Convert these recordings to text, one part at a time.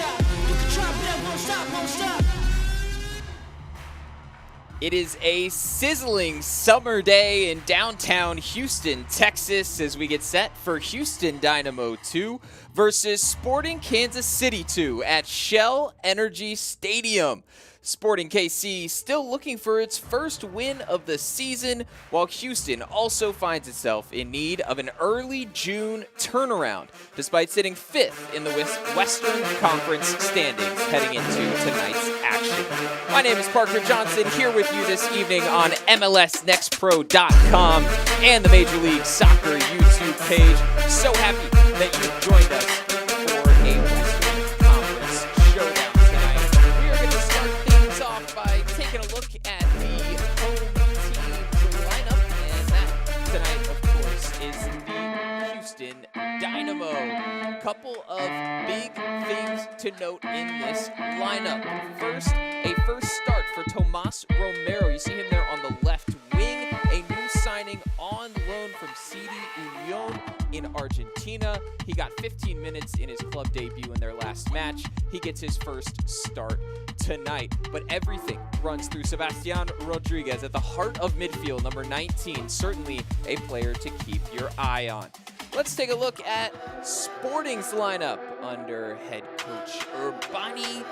stop. You can try, but that won't stop, won't stop. It is a sizzling summer day in downtown Houston, Texas, as we get set for Houston Dynamo 2 versus Sporting Kansas City 2 at Shell Energy Stadium. Sporting KC still looking for its first win of the season, while Houston also finds itself in need of an early June turnaround, despite sitting 5th in the Western Conference standings heading into tonight's action. My name is Parker Johnson, here with you this evening on MLSNextPro.com and the Major League Soccer YouTube page. So happy that you've joined us for a Western Conference showdown tonight. We are going to start things off by taking a look at the home team's lineup, and that tonight, of course, is the Houston Dynamo. Couple of big things to note in this lineup. First, a first start for Tomas Romero. You see him there on the left wing, a new signing on loan from CD Union in Argentina. He got 15 minutes in his club debut in their last match. He gets his first start tonight, but everything runs through Sebastian Rodriguez at the heart of midfield, number 19, certainly a player to keep your eye on. Let's take a look at Sporting's lineup under head coach Urbani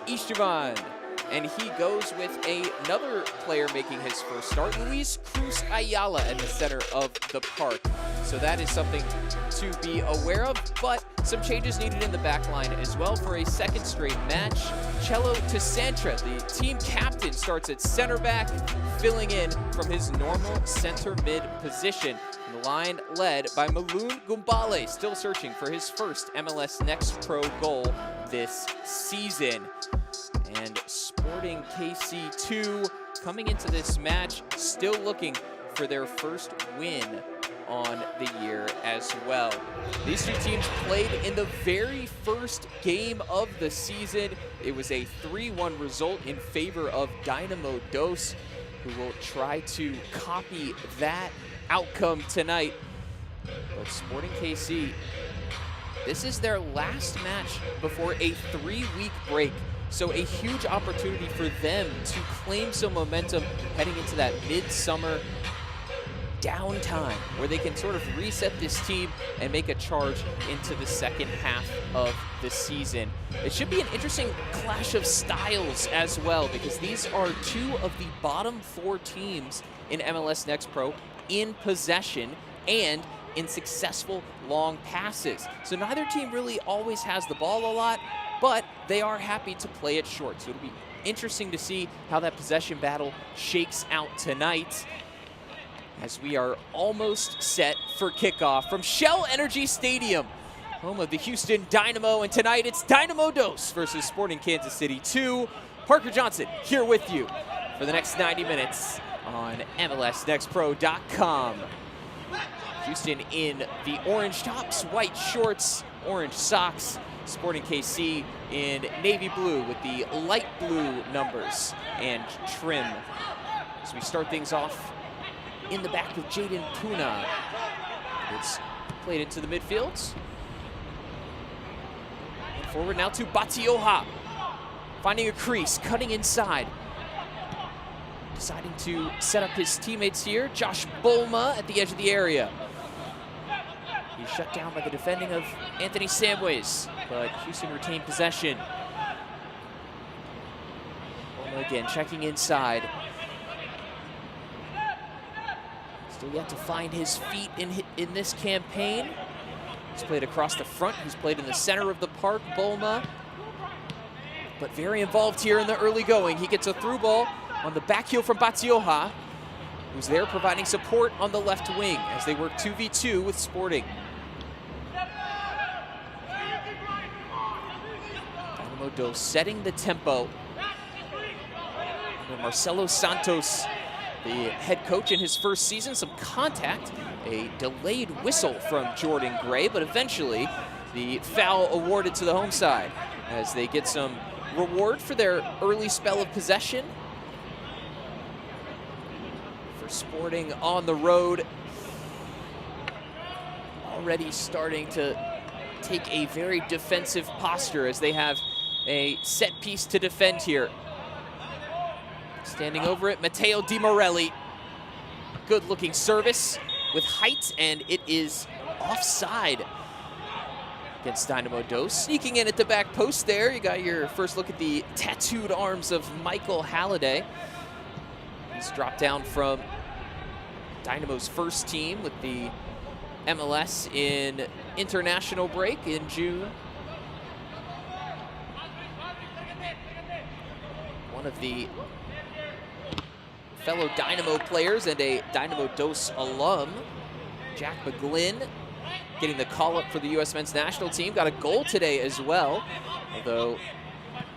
Esteban. And he goes with another player making his first start, Luis Cruz Ayala at the center of the park. So that is something to be aware of, but some changes needed in the back line as well for a second straight match. Cello Tesantra, the team captain, starts at center back, filling in from his normal center mid position. The line led by Malun Gumbale, still searching for his first MLS Next Pro goal this season. And Sporting KC 2 coming into this match, still looking for their first win on the year as well. These two teams played in the very first game of the season. It was a 3-1 result in favor of Dynamo Dos, who will try to copy that outcome tonight. But Sporting KC, this is their last match before a 3-week break. So a huge opportunity for them to claim some momentum heading into that midsummer downtime where they can sort of reset this team and make a charge into the second half of the season. It should be an interesting clash of styles as well, because these are two of the bottom 4 teams in MLS Next Pro in possession and in successful long passes. So neither team really always has the ball a lot, but they are happy to play it short. So it'll be interesting to see how that possession battle shakes out tonight, as we are almost set for kickoff from Shell Energy Stadium, home of the Houston Dynamo. And tonight it's Dynamo Dos versus Sporting Kansas City 2. Parker Johnson here with you for the next 90 minutes on MLSNextPro.com. Houston in the orange tops, white shorts, orange socks. Sporting KC in navy blue with the light blue numbers and trim. As we start things off in the back of Jaden Puna. It's played into the midfields. And forward now to Batioha. Finding a crease, cutting inside. Deciding to set up his teammates here. Josh Bolma at the edge of the area. He's shut down by the defending of Anthony Samways, but Houston retained possession. Bolma again checking inside. Still yet to find his feet in this campaign. He's played across the front. He's played in the center of the park, Bolma. But very involved here in the early going. He gets a through ball on the back heel from Batioha, who's there providing support on the left wing as they work 2v2 with Sporting. Dynamo Dos setting the tempo. And Marcelo Santos, the head coach in his first season, some contact, a delayed whistle from Jordan Gray, but eventually the foul awarded to the home side as they get some reward for their early spell of possession. For Sporting on the road, already starting to take a very defensive posture as they have a set piece to defend here. Standing over it, Matteo Di Morelli. Good looking service with height, and it is offside against Dynamo Dos. Sneaking in at the back post there, you got your first look at the tattooed arms of Michael Halliday. He's dropped down from Dynamo's first team with the MLS in international break in June. One of the fellow Dynamo players and a Dynamo Dos alum, Jack McGlynn, getting the call-up for the U.S. men's national team. Got a goal today as well, although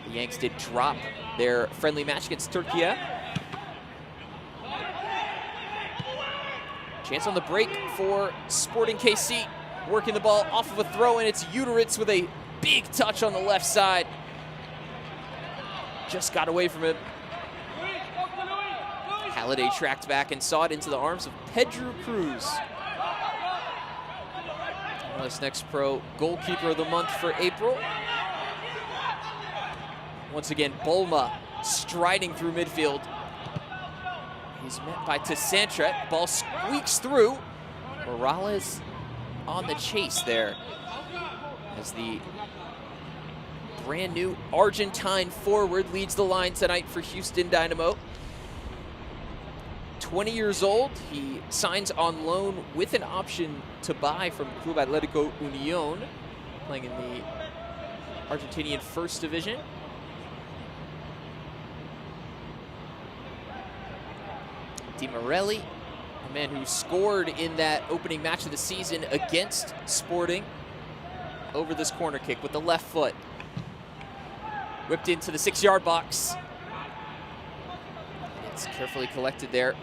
the Yanks did drop their friendly match against Turkey. Chance on the break for Sporting KC, working the ball off of a throw, and it's Uteritz with a big touch on the left side. Just got away from him. Halliday tracked back and saw it into the arms of Pedro Cruz. MLS Next Pro Goalkeeper of the Month for April. Once again, Bolma striding through midfield. He's met by Tessantra. Ball squeaks through. Morales on the chase there as the brand new Argentine forward leads the line tonight for Houston Dynamo. 20 years old, he signs on loan with an option to buy from Club Atlético Unión, playing in the Argentinian First Division. Di Morelli, a man who scored in that opening match of the season against Sporting, over this corner kick with the left foot. Whipped into the 6-yard box. It's carefully collected there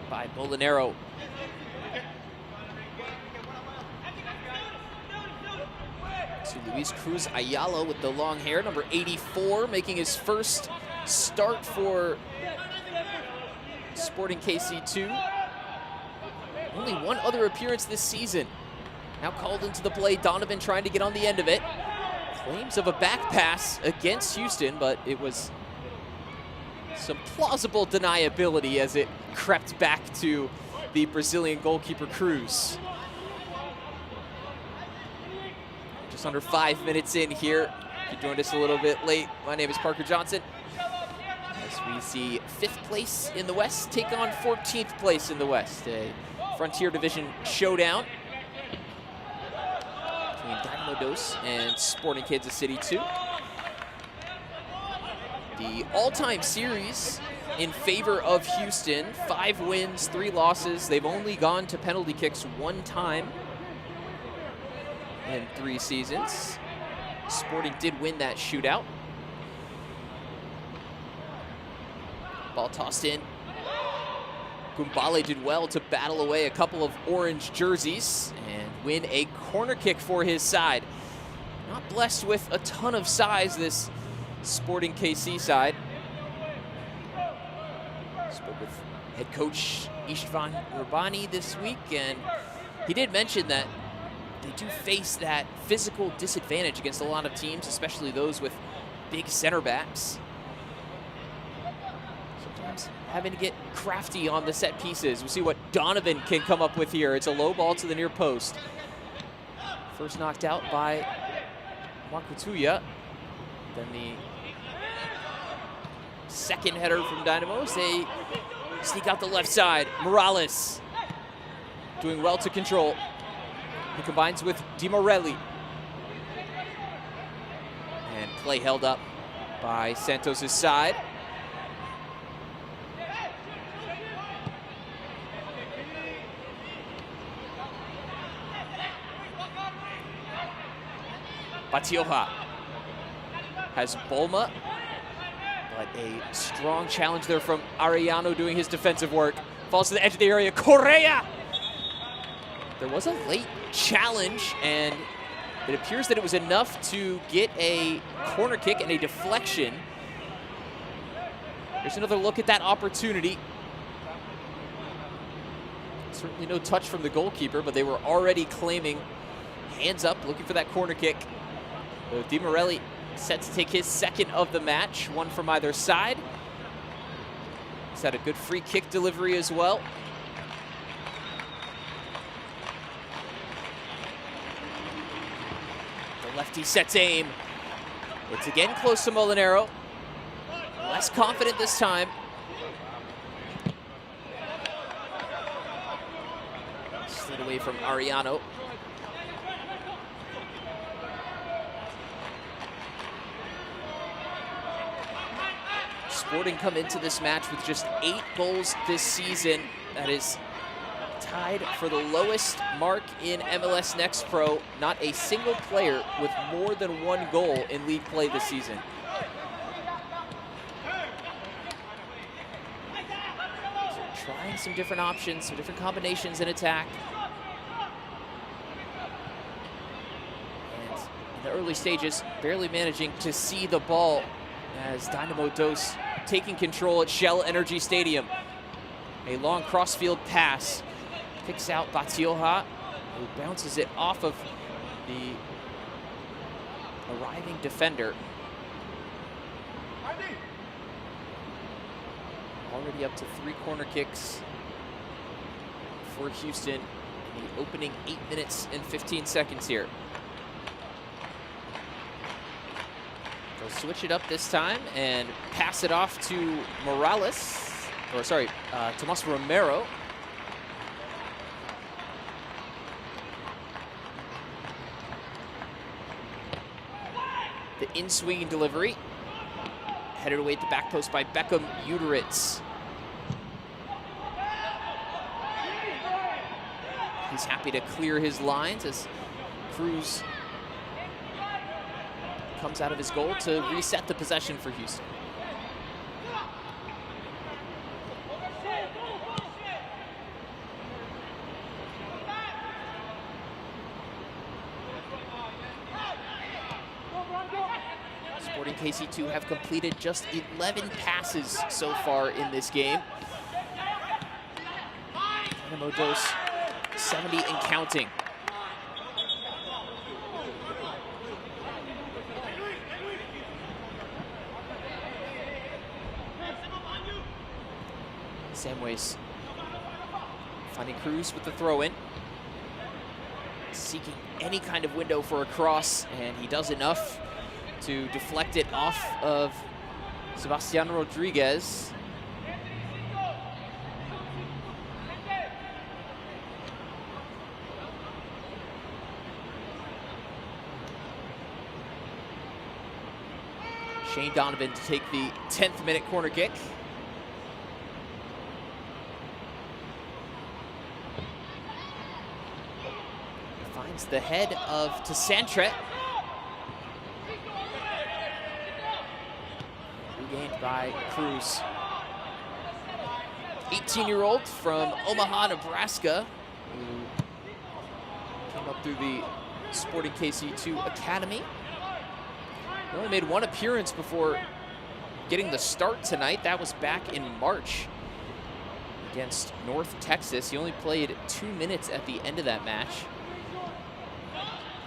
by Molinero. To Luis Cruz Ayala with the long hair, number 84, making his first start for Sporting KC2. Only one other appearance this season. Now called into the play, Donovan trying to get on the end of it. Claims of a back pass against Houston, but it was some plausible deniability as it crept back to the Brazilian goalkeeper Cruz. Just under 5 minutes in here. If you joined us a little bit late, my name is Parker Johnson. As we see 5th place in the West take on 14th place in the West. A Frontier Division showdown between Dynamo Dos and Sporting Kansas City 2. The all-time series in favor of Houston, 5 wins, 3 losses. They've only gone to penalty kicks 1 time in 3 seasons. Sporting did win that shootout. Ball tossed in. Gumbale did well to battle away a couple of orange jerseys and win a corner kick for his side. Not blessed with a ton of size, this Sporting KC side. Spoke with head coach Istvan Urbani this week, and he did mention that they do face that physical disadvantage against a lot of teams, especially those with big center backs. Sometimes having to get crafty on the set pieces. We'll see what Donovan can come up with here. It's a low ball to the near post. First knocked out by Makutuya. Then the second header from Dynamo. They sneak out the left side. Morales doing well to control. He combines with Di Morelli. And play held up by Santos' side. Batioja has Bolma, but a strong challenge there from Arellano doing his defensive work. Falls to the edge of the area, Correa! There was a late challenge, and it appears that it was enough to get a corner kick and a deflection. Here's another look at that opportunity. Certainly no touch from the goalkeeper, but they were already claiming hands up, looking for that corner kick. So Di Morelli set to take his second of the match, one from either side. He's had a good free kick delivery as well. The lefty sets aim. It's again close to Molinaro. Less confident this time. Slid away from Ariano. Sporting come into this match with just 8 goals this season. That is tied for the lowest mark in MLS Next Pro. Not a single player with more than 1 goal in league play this season. So trying some different options, some different combinations in attack. And in the early stages, barely managing to see the ball as Dynamo Dos taking control at Shell Energy Stadium. A long crossfield pass. Picks out Batioja, who bounces it off of the arriving defender. Already up to 3 corner kicks for Houston in the opening 8 minutes and 15 seconds here. They'll switch it up this time and pass it off to Tomas Romero. The in-swinging delivery. Headed away at the back post by Beckham Uteritz. He's happy to clear his lines as Cruz comes out of his goal to reset the possession for Houston. Sporting KC2 have completed just 11 passes so far in this game. Dynamo Dos 70 and counting. Samways finding Cruz with the throw-in. Seeking any kind of window for a cross, and he does enough to deflect it off of Sebastian Rodriguez. Shane Donovan to take the 10th minute corner kick. Finds the head of Tasantre. Regained by Cruz. 18-year-old from Omaha, Nebraska, who came up through the Sporting KC2 Academy. He only made 1 appearance before getting the start tonight. That was back in March against North Texas. He only played 2 minutes at the end of that match.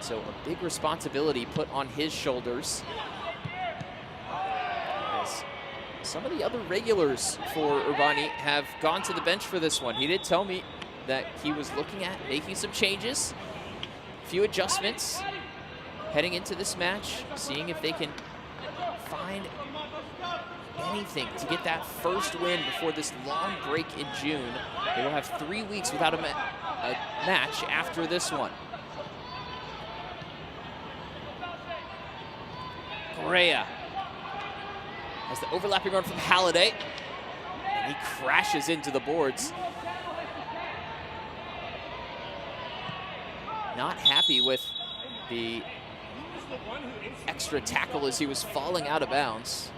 So a big responsibility put on his shoulders. As some of the other regulars for Urbani have gone to the bench for this one. He did tell me that he was looking at making some changes, a few adjustments heading into this match, seeing if they can find anything to get that first win before this long break in June. They will have 3 weeks without a match after this one. Correa has the overlapping run from Halliday, and he crashes into the boards. Not happy with the extra tackle as he was falling out of bounds.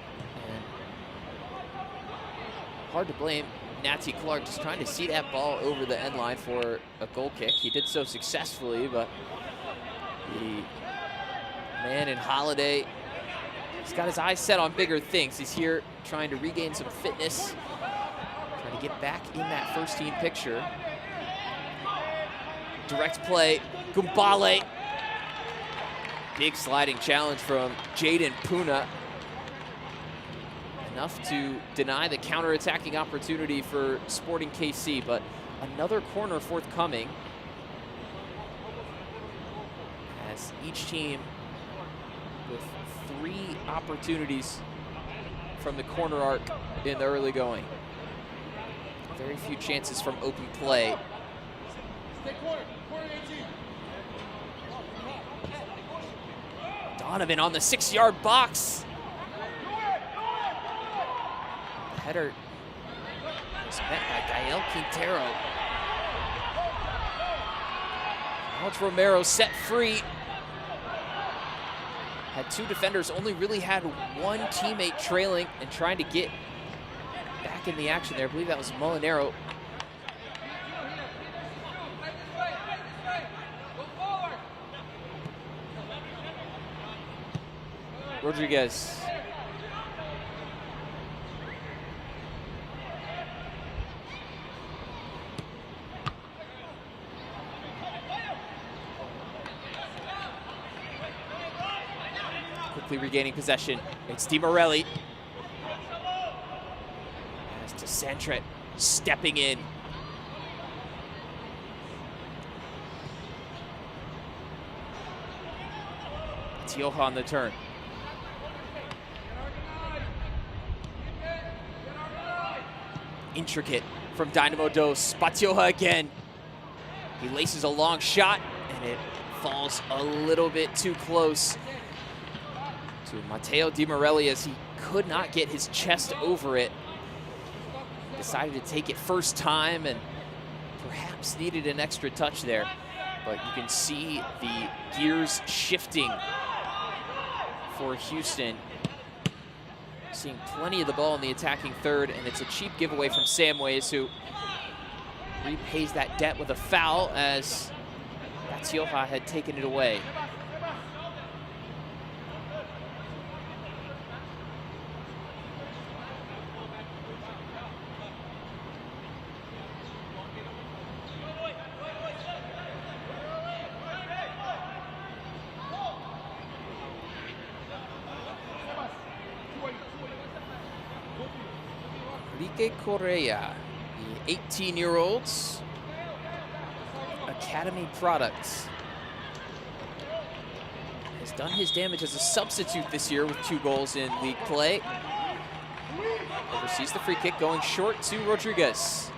And hard to blame Natty Clark, just trying to see that ball over the end line for a goal kick. He did so successfully, but the man in Halliday, he's got his eyes set on bigger things. He's here trying to regain some fitness, trying to get back in that first team picture. Direct play, Gumbale Big sliding challenge from Jaden Puna. Enough to deny the counter-attacking opportunity for Sporting KC, but another corner forthcoming as each team with 3 opportunities from the corner arc in the early going. Very few chances from open play. Donovan on the 6-yard box. The header was met by Gael Quintero. Now it's Romero set free. Had 2 defenders, only really had 1 teammate trailing and trying to get back in the action there. I believe that was Molinero. Rodriguez. Quickly regaining possession. It's Di Morelli. As to Santret stepping in. It's Joha on the turn. Intricate from Dynamo Dos. Batioha again. He laces a long shot, and it falls a little bit too close to Matteo Di Morelli as he could not get his chest over it. Decided to take it first time and perhaps needed an extra touch there. But you can see the gears shifting for Houston. Seeing plenty of the ball in the attacking third, and it's a cheap giveaway from Samways, who repays that debt with a foul as Batioha had taken it away. Correa, the 18-year-old's academy product, has done his damage as a substitute this year with 2 goals in league play. Oversees the free kick, going short to Rodriguez.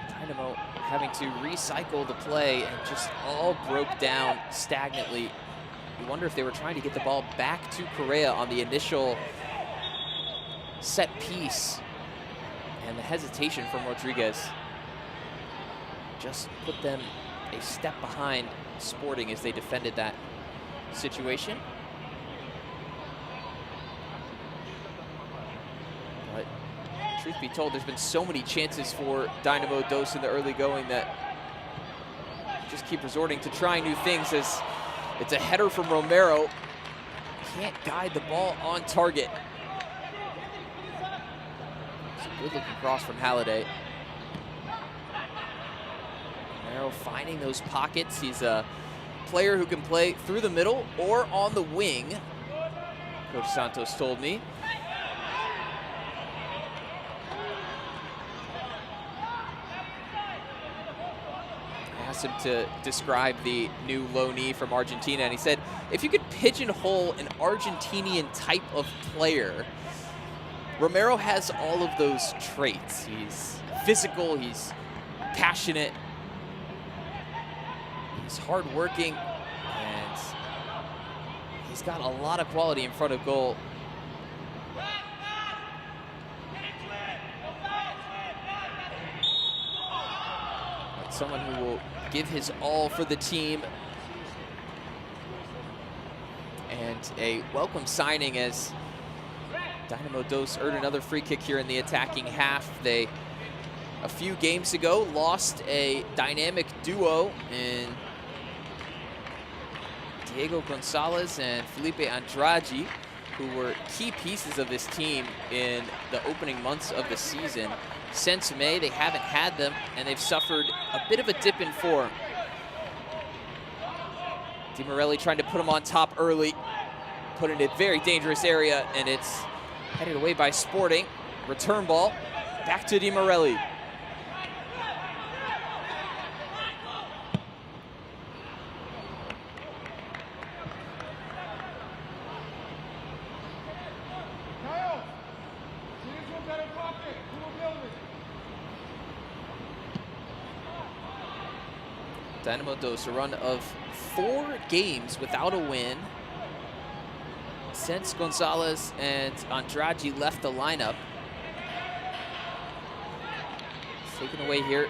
Dynamo having to recycle the play and just all broke down stagnantly. You wonder if they were trying to get the ball back to Correa on the initial set piece, and the hesitation from Rodriguez just put them a step behind Sporting as they defended that situation. But truth be told, there's been so many chances for Dynamo Dos in the early going that just keep resorting to trying new things, as it's a header from Romero. Can't guide the ball on target. Good-looking cross from Halliday. Romero finding those pockets. He's a player who can play through the middle or on the wing, Coach Santos told me. I asked him to describe the new low knee from Argentina, and he said, if you could pigeonhole an Argentinian type of player, Romero has all of those traits. He's physical, he's passionate, he's hardworking, and he's got a lot of quality in front of goal. But someone who will give his all for the team, and a welcome signing as Dynamo Dos earned another free kick here in the attacking half. They, a few games ago, lost a dynamic duo in Diego Gonzalez and Felipe Andrade, who were key pieces of this team in the opening months of the season. Since May, they haven't had them, and they've suffered a bit of a dip in form. DiMorelli trying to put him on top early, put it in a very dangerous area, and it's headed away by Sporting. Return ball, back to DiMorelli. Dynamo does a run of 4 games without a win since Gonzalez and Andrade left the lineup. Taken away here.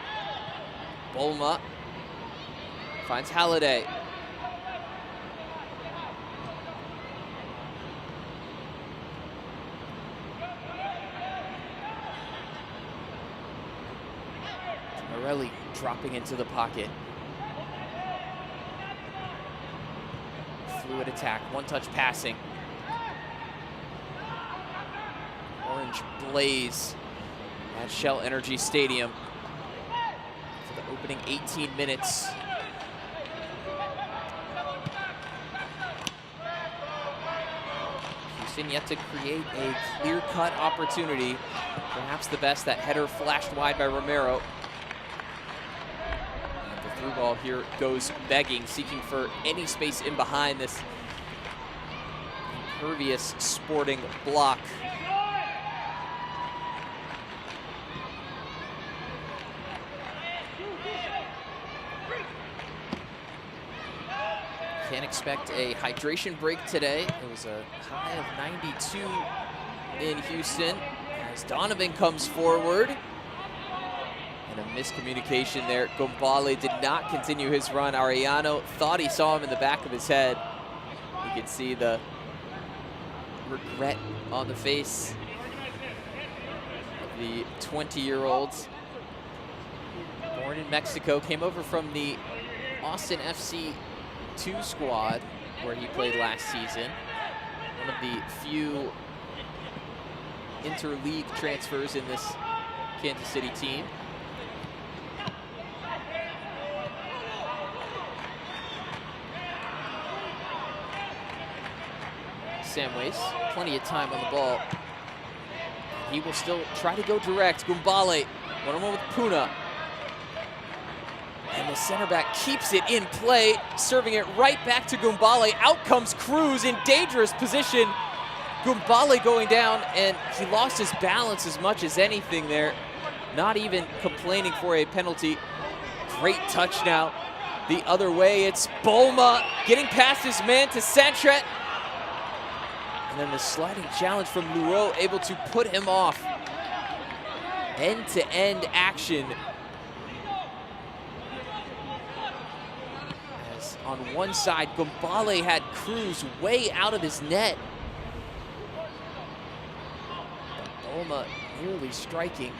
Bolma finds Halliday. Morelli dropping into the pocket. Fluid attack, one-touch passing. Orange blaze at Shell Energy Stadium for the opening 18 minutes. Houston yet to create a clear-cut opportunity. Perhaps the best, that header flashed wide by Romero. Through ball here goes begging, seeking for any space in behind this impervious Sporting block. Can't expect a hydration break today. It was a high of 92 in Houston as Donovan comes forward. And a miscommunication there. Gombale did not continue his run. Arellano thought he saw him in the back of his head. You can see the regret on the face of the 20-year-olds. Born in Mexico, came over from the Austin FC 2 squad where he played last season. One of the few interleague transfers in this Kansas City team. Samways, plenty of time on the ball. He will still try to go direct. Gombale, one-on-one with Puna. And the center back keeps it in play, serving it right back to Gombale. Out comes Cruz in dangerous position. Gombale going down, and he lost his balance as much as anything there. Not even complaining for a penalty. Great touch now. The other way, it's Bolma getting past his man to Sanchez. And then the sliding challenge from Leroux, able to put him off. End-to-end action. As on one side, Gombale had Cruz way out of his net. Bolma nearly striking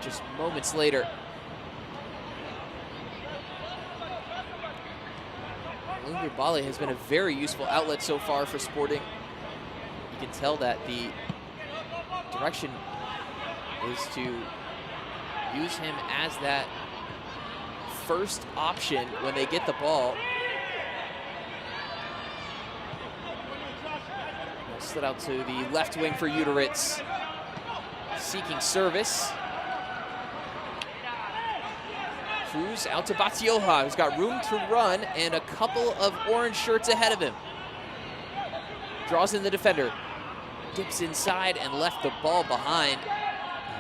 just moments later. Gombale has been a very useful outlet so far for Sporting. You can tell that the direction is to use him as that first option when they get the ball. Slid out to the left wing for Uteritz. Seeking service. Cruz out to Batioja, who's got room to run and a couple of orange shirts ahead of him. Draws in the defender. Dips inside and left the ball behind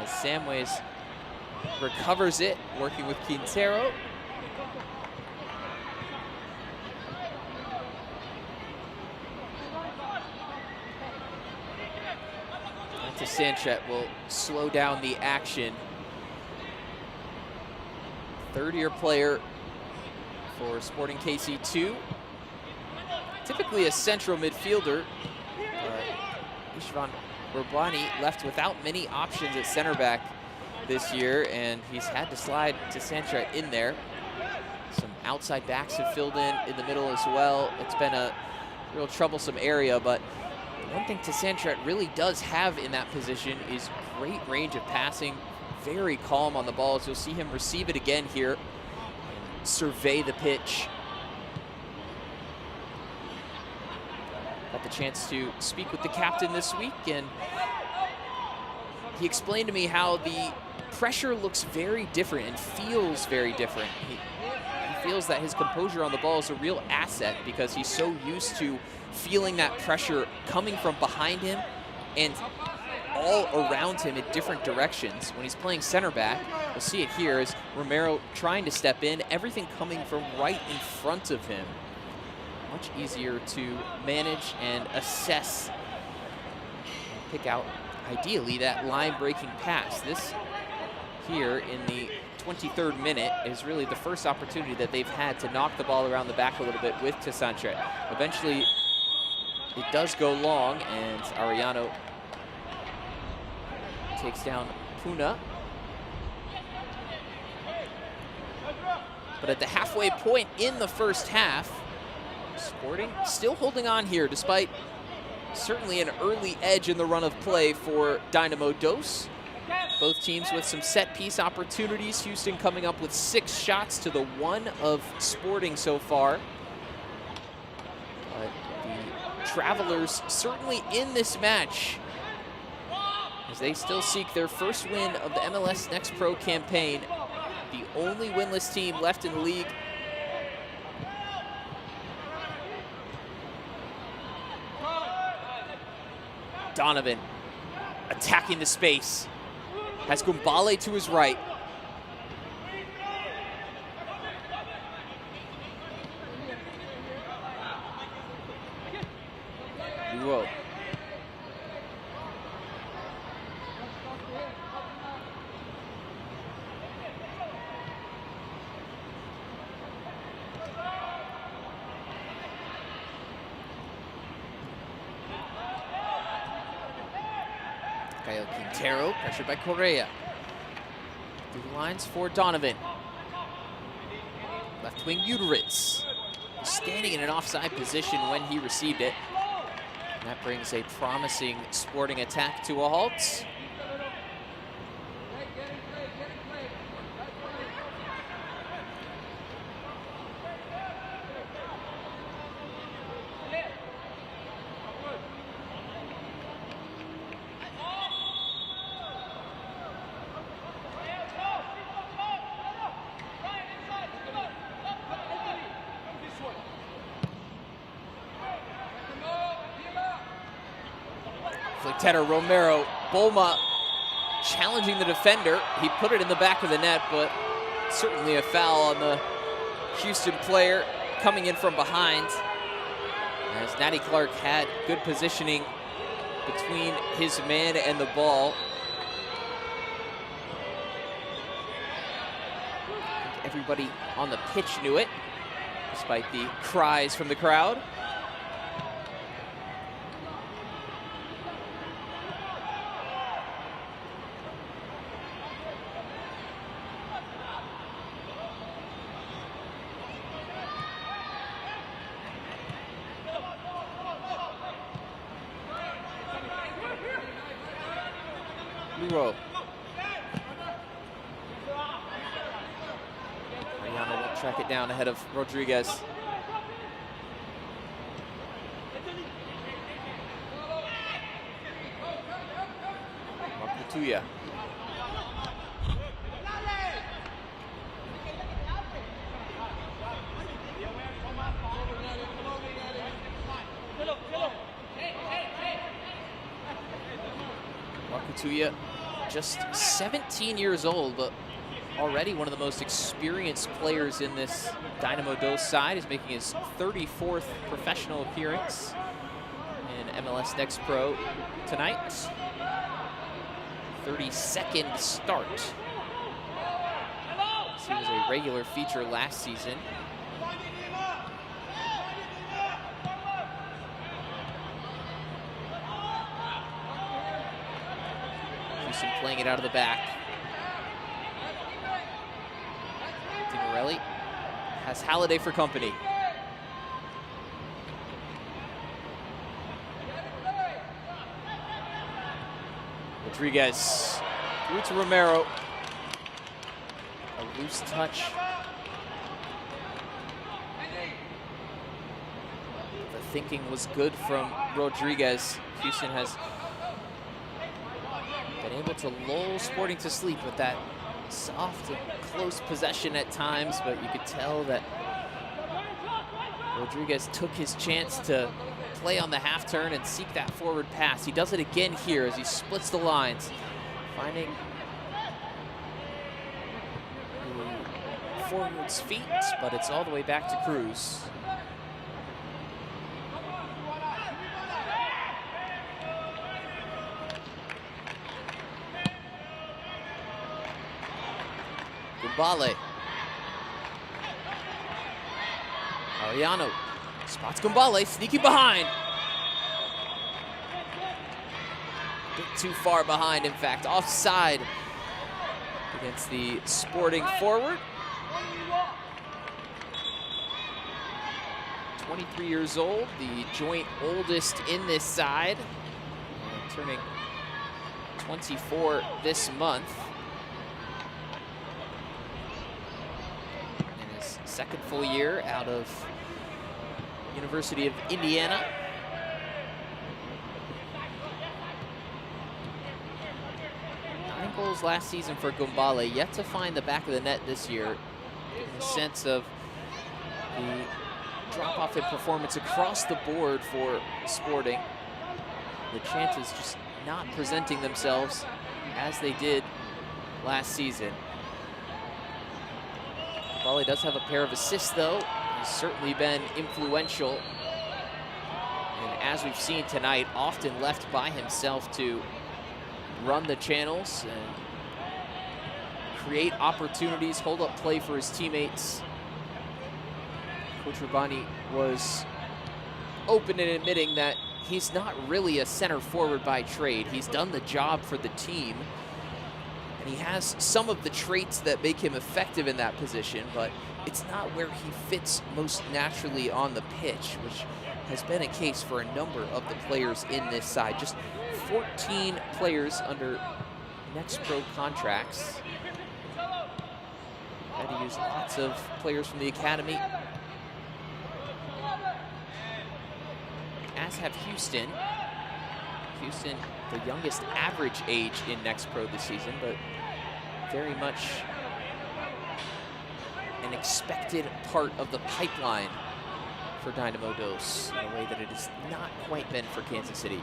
as Samways recovers it, working with Quintero. To Sanchez will slow down the action. Third-year player for Sporting KC2. Typically a central midfielder. Ishvan Urbani left without many options at center back this year, and he's had to slide to Sanchez in there. Some outside backs have filled in the middle as well. It's been a real troublesome area, but one thing Sanchez really does have in that position is great range of passing. Very calm on the ball, as you'll see him receive it again here. Survey the pitch. got the chance to speak with the captain this week, and he explained to me how the pressure looks very different and feels very different. He feels that his composure on the ball is a real asset because he's so used to feeling that pressure coming from behind him and all around him in different directions. When he's playing center back, we'll see it here as Romero trying to step in, everything coming from right in front of him. Much easier to manage and assess, pick out ideally that line-breaking pass. This here in the 23rd minute is really the first opportunity that they've had to knock the ball around the back a little bit with Tesantre. Eventually, it does go long, and Arellano takes down Puna. But at the halfway point in the first half, Sporting still holding on here despite certainly an early edge in the run of play for Dynamo Dos. Both teams with some set-piece opportunities. Houston coming up with 6 shots to the 1 of Sporting so far. But the Travelers certainly in this match as they still seek their first win of the MLS Next Pro campaign. The only winless team left in the league. Donovan attacking the space. Has Gumbale to his right. Luo. Kyle Quintero, pressured by Correa. Through the lines for Donovan. Left wing Uteritz, standing in an offside position when he received it. And that brings a promising Sporting attack to a halt. Flictetter, Romero, Bolma challenging the defender. He put it in the back of the net, but certainly a foul on the Houston player coming in from behind. As Natty Clark had good positioning between his man and the ball. I think everybody on the pitch knew it, despite the cries from the crowd. Luro. Arellano will track it down ahead of Rodriguez. Makutuya. Makutuya, just 17 years old, but already one of the most experienced players in this Dynamo Dos side. Is making his 34th professional appearance in MLS Next Pro tonight. 32nd start. He was a regular feature last season. Houston playing it out of the back. DiMorelli has Halliday for company. Rodriguez through to Romero. A loose touch. The thinking was good from Rodriguez. Houston has been able to lull Sporting to sleep with that soft and close possession at times, but you could tell that Rodriguez took his chance to play on the half turn and seek that forward pass. He does it again here as he splits the lines, finding the forward's feet, but it's all the way back to Cruz. Gumbale. Arellano spots Gumbale, sneaking behind. A bit too far behind, in fact, offside against the Sporting forward. 23 years old, the joint oldest in this side, turning 24 this month. In his second full year out of University of Indiana. Nine goals last season for Gumbale, yet to find the back of the net this year, in the sense of the drop-off in performance across the board for Sporting. The chances just not presenting themselves as they did last season. Gumbale does have a pair of assists, though. He's certainly been influential, and as we've seen tonight, often left by himself to run the channels and create opportunities, hold up play for his teammates. Coach Rabbani was open in admitting that he's not really a center forward by trade. He's done the job for the team, and he has some of the traits that make him effective in that position, but it's not where he fits most naturally on the pitch, which has been a case for a number of the players in this side. Just 14 players under Next Pro contracts. Had to use lots of players from the academy, as have Houston. Houston, the youngest average age in Next Pro this season, but very much an expected part of the pipeline for Dynamo Dos, in a way that it has not quite been for Kansas City.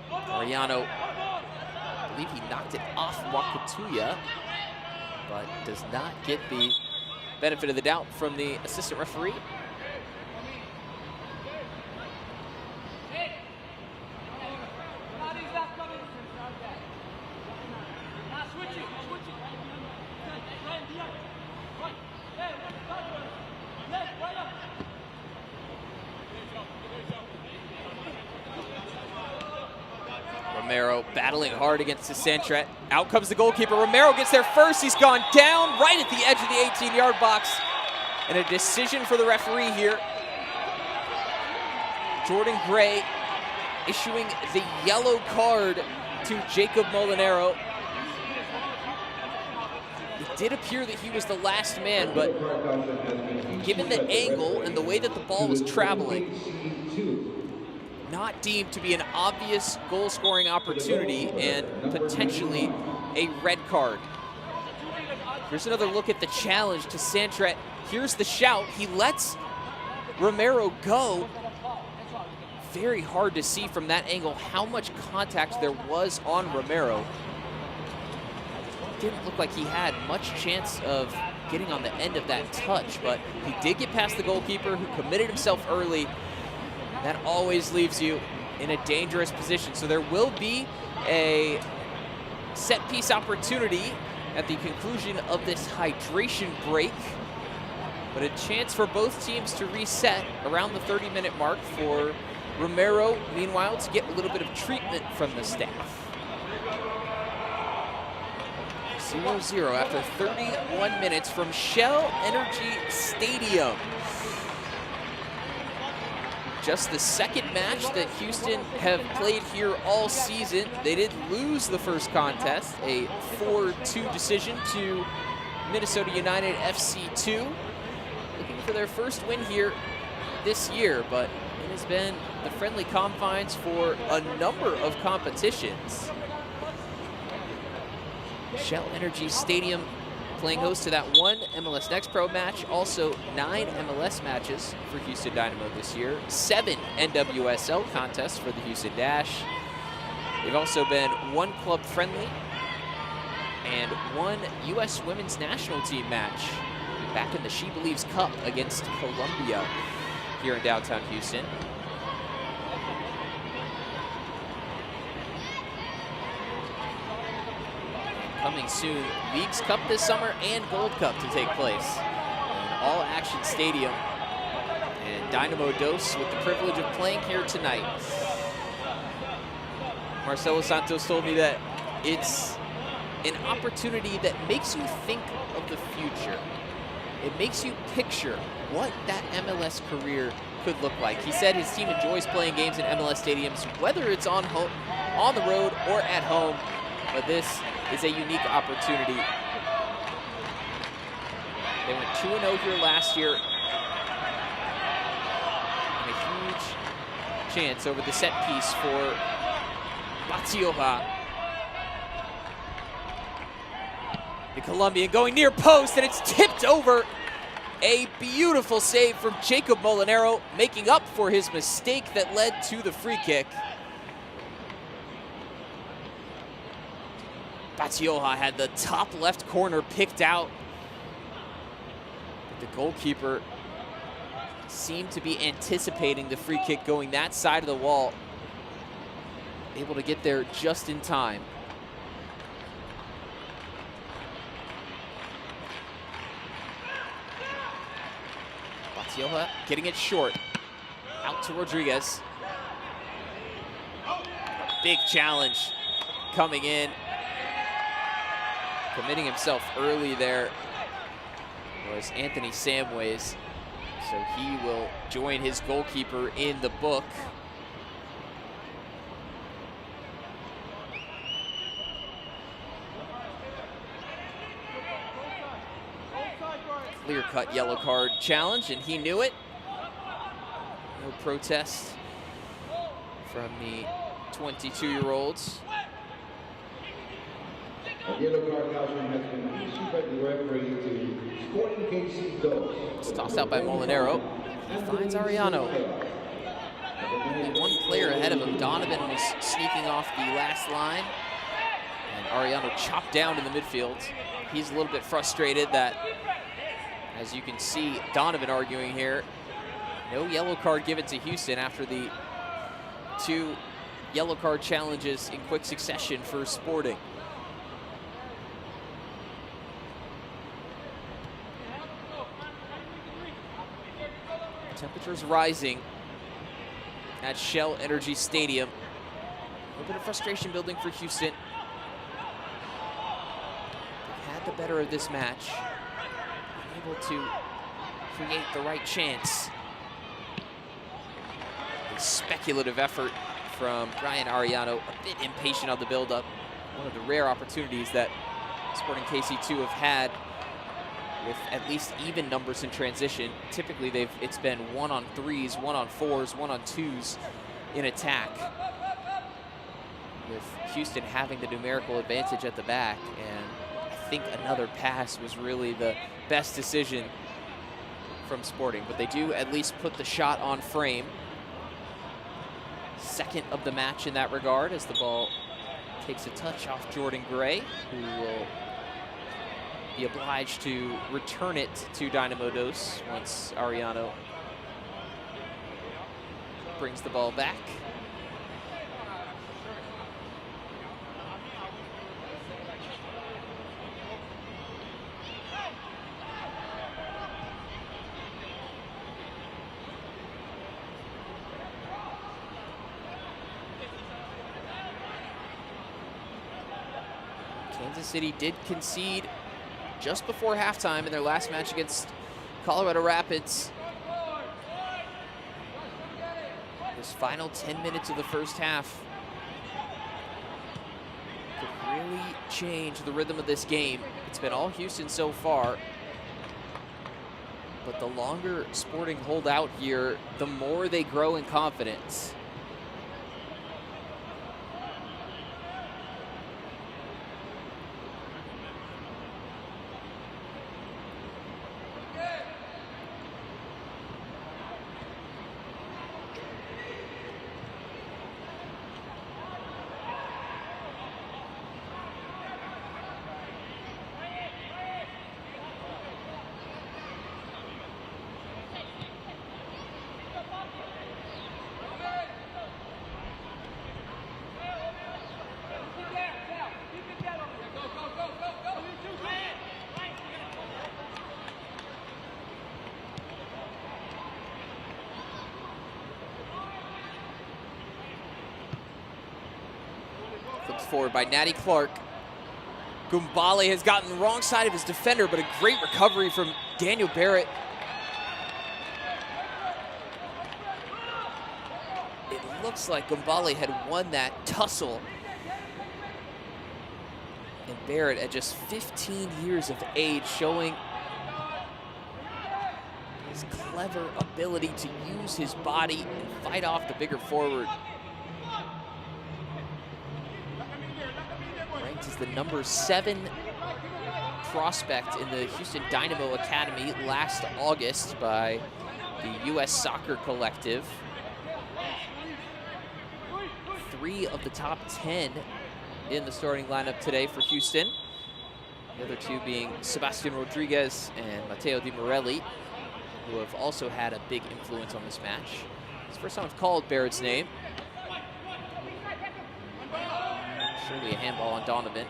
Arellano, I believe he knocked it off Wakatuya, but does not get the benefit of the doubt from the assistant referee. Romero battling hard against the Santret. Out comes the goalkeeper. Romero gets there first. He's gone down right at the edge of the 18-yard box. And a decision for the referee here. Jordan Gray issuing the yellow card to Jacob Molinero. It did appear that he was the last man, but given the angle and the way that the ball was traveling, not deemed to be an obvious goal-scoring opportunity and potentially a red card. Here's another look at the challenge to Santret. Here's the shout. He lets Romero go. Very hard to see from that angle how much contact there was on Romero. Didn't look like he had much chance of getting on the end of that touch, but he did get past the goalkeeper, who committed himself early. That always leaves you in a dangerous position. So there will be a set piece opportunity at the conclusion of this hydration break, but a chance for both teams to reset around the 30-minute mark, for Romero, meanwhile, to get a little bit of treatment from the staff. 0-0 after 31 minutes from Shell Energy Stadium. just the second match that Houston have played here all season. They did lose the first contest, a 4-2 decision to Minnesota United FC2. Looking for their first win here this year, but it has been the friendly confines for a number of competitions. Shell Energy Stadium playing host to that one MLS Next Pro match, also 9 MLS matches for Houston Dynamo this year, 7 NWSL contests for the Houston Dash. They've also been 1 club friendly and 1 U.S. Women's National Team match back in the She Believes Cup against Colombia here in downtown Houston. Coming soon, Leagues Cup this summer and Gold Cup to take place in All Action Stadium. And Dynamo Dos with the privilege of playing here tonight. Marcelo Santos told me that it's an opportunity that makes you think of the future. It makes you picture what that MLS career could look like. He said his team enjoys playing games in MLS stadiums, whether it's on the road or at home, but this is a unique opportunity. They went 2-0 here last year. And a huge chance over the set piece for Batioja. The Colombian going near post, and it's tipped over. A beautiful save from Jacob Molinero, making up for his mistake that led to the free kick. Batioja had the top left corner picked out. But the goalkeeper seemed to be anticipating the free kick going that side of the wall. Able to get there just in time. Batioja getting it short. Out to Rodriguez. Big challenge coming in. Committing himself early there was Anthony Samways. So he will join his goalkeeper in the book. Clear-cut yellow card challenge, and he knew it. No protest from the 22-year-olds. A yellow card caution has been issued by the referee to Sporting KC Dos. It's tossed out by Molinero. He finds Arellano. Only one player ahead of him. Donovan was sneaking off the last line. And Arellano chopped down in the midfield. He's a little bit frustrated that, as you can see, Donovan arguing here. No yellow card given to Houston after the 2 yellow card challenges in quick succession for Sporting. Temperatures rising at Shell Energy Stadium. A little bit of frustration building for Houston. They've had the better of this match. Able to create the right chance. A speculative effort from Brian Arellano, a bit impatient on the build-up. One of the rare opportunities that Sporting KC2 have had with at least even numbers in transition. Typically, it's been 1-on-3s, 1-on-4s, 1-on-2s in attack, with Houston having the numerical advantage at the back. And I think another pass was really the best decision from Sporting, but they do at least put the shot on frame. Second of the match in that regard, as the ball takes a touch off Jordan Gray, who will be obliged to return it to Dynamo Dos once Arellano brings the ball back. Kansas City did concede just before halftime in their last match against Colorado Rapids. This final 10 minutes of the first half could really change the rhythm of this game. It's been all Houston so far, but the longer Sporting hold out here, the more they grow in confidence. Flips forward by Natty Clark. Gumbale has gotten the wrong side of his defender, but a great recovery from Daniel Barrett. It looks like Gumbale had won that tussle. And Barrett, at just 15 years of age, showing his clever ability to use his body and fight off the bigger forward. Ranked as the number 7 prospect in the Houston Dynamo Academy last August by the U.S. Soccer Collective. 3 of the top 10 in the starting lineup today for Houston. The other 2 being Sebastian Rodriguez and Matteo Di Morelli, who have also had a big influence on this match. It's the first time I've called Barrett's name. Surely a handball on Donovan.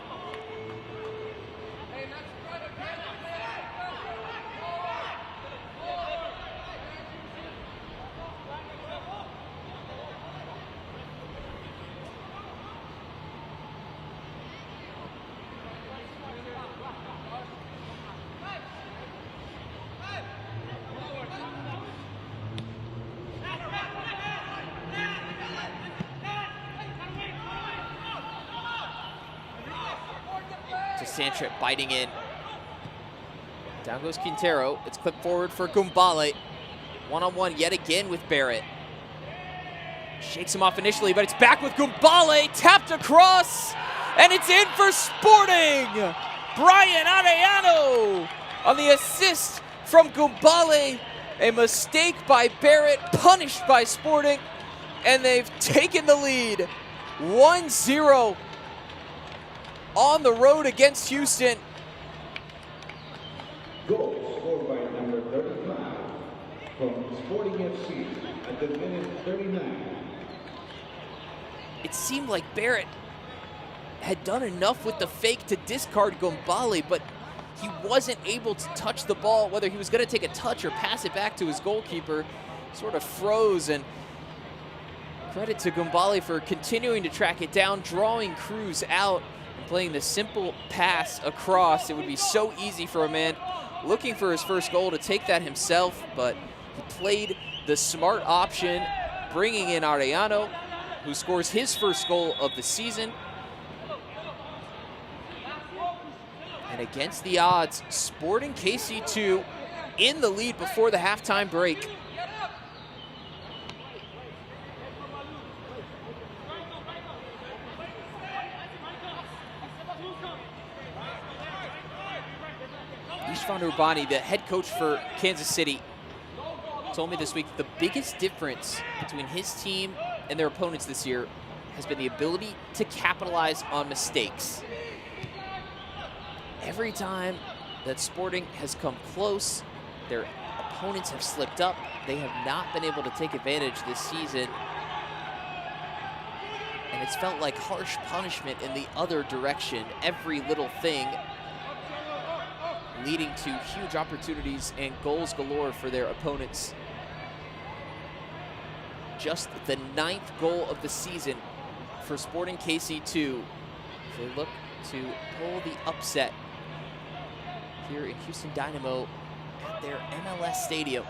Santrip biting in. Down goes Quintero. It's clipped forward for Gumbale. One-on-one yet again with Barrett. Shakes him off initially, but it's back with Gumbale. Tapped across, and it's in for Sporting. Brian Arellano on the assist from Gumbale. A mistake by Barrett, punished by Sporting, and they've taken the lead. 1-0. On the road against Houston. Goal scored by number 35 from Sporting FC at the minute 39. It seemed like Barrett had done enough with the fake to discard Gumbale, but he wasn't able to touch the ball, whether he was going to take a touch or pass it back to his goalkeeper. Sort of froze, and credit to Gumbale for continuing to track it down, drawing Cruz out, playing the simple pass across. It would be so easy for a man looking for his first goal to take that himself, but he played the smart option, bringing in Arellano, who scores his first goal of the season. And against the odds, Sporting KC2 in the lead before the halftime break. Istvan Urbani, the head coach for Kansas City, told me this week the biggest difference between his team and their opponents this year has been the ability to capitalize on mistakes. Every time that Sporting has come close, their opponents have slipped up. They have not been able to take advantage this season. And it's felt like harsh punishment in the other direction. Every little thing leading to huge opportunities and goals galore for their opponents. Just the 9th goal of the season for Sporting KC2. They look to pull the upset here in Houston Dynamo at their MLS stadium.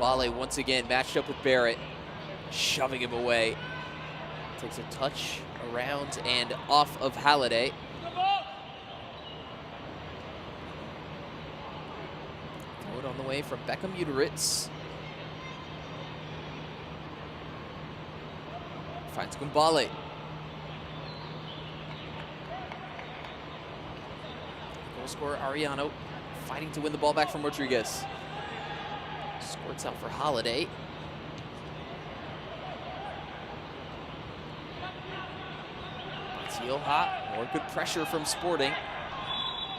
Gumbale once again matched up with Barrett, shoving him away. Takes a touch around and off of Halliday. Throw it on the way from Beckham Uteritz. Finds Gumbale. Goal scorer Ariano fighting to win the ball back from Rodriguez. Squirts out for Holiday. Teal hot, more good pressure from Sporting.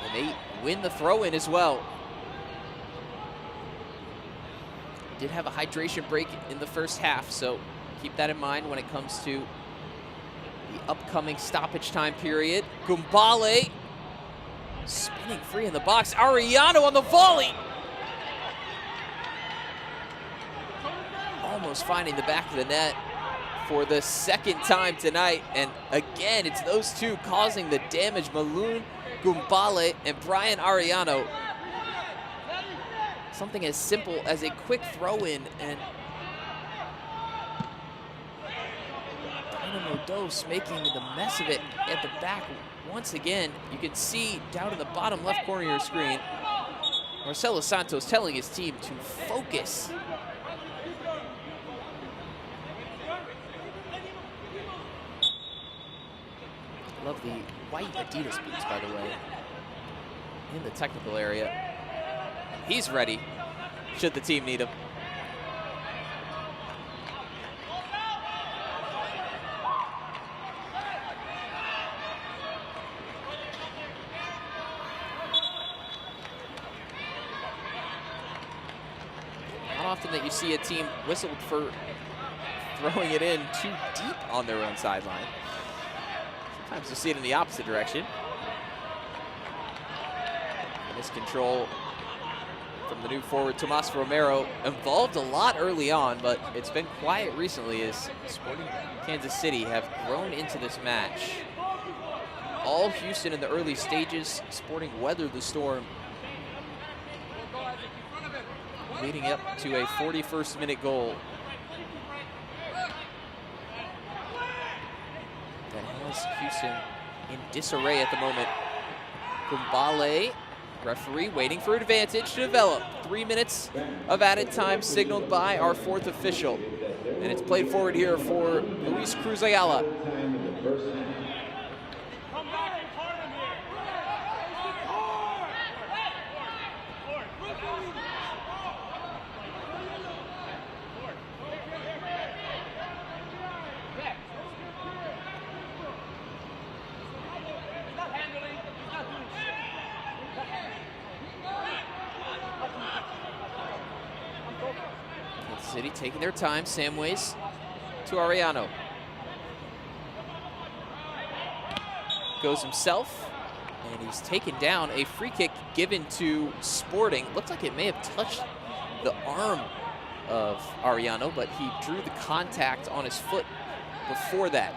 And they win the throw-in as well. Did have a hydration break in the first half, so keep that in mind when it comes to the upcoming stoppage time period. Gumbale spinning free in the box. Ariano on the volley. Almost finding the back of the net for the second time tonight. And again, it's those two causing the damage. Maloon Gumbale and Brian Ariano. Something as simple as a quick throw-in, and Dynamo Dos making the mess of it at the back once again. You can see down in the bottom left corner of your screen, Marcelo Santos telling his team to focus. Love the white Adidas boots, by the way, in the technical area. He's ready, should the team need him. Not often that you see a team whistled for throwing it in too deep on their own sideline. Sometimes you see it in the opposite direction. Miscontrol from the new forward, Tomas Romero, involved a lot early on, but it's been quiet recently as Sporting Kansas City have grown into this match. All Houston in the early stages, Sporting weathered the storm, leading up to a 41st minute goal that has Houston in disarray at the moment. Gumbale, referee waiting for advantage to develop. 3 minutes of added time signaled by our fourth official. And it's played forward here for Luis Cruz Ayala. City taking their time. Samways to Ariano. Goes himself, and he's taken down. A free kick given to Sporting. Looked like it may have touched the arm of Ariano, but he drew the contact on his foot before that.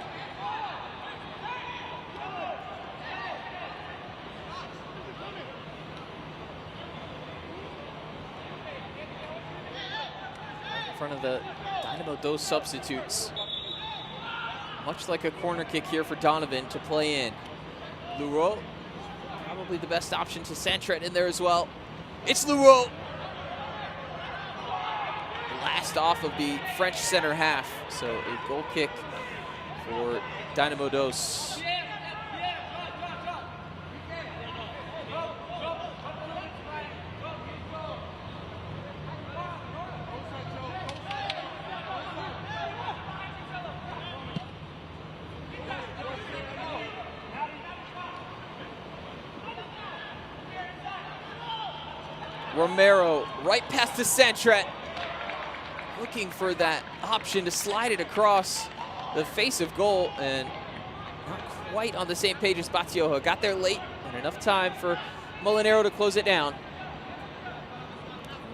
In front of the Dynamo Dos substitutes. Much like a corner kick here for Donovan to play in. Leroux, probably the best option to Santret in there as well. It's Leroux. Last off of the French center half. So a goal kick for Dynamo Dos. Romero right past the Santret, looking for that option to slide it across the face of goal, and not quite on the same page as Batioja. Got there late and enough time for Molinero to close it down.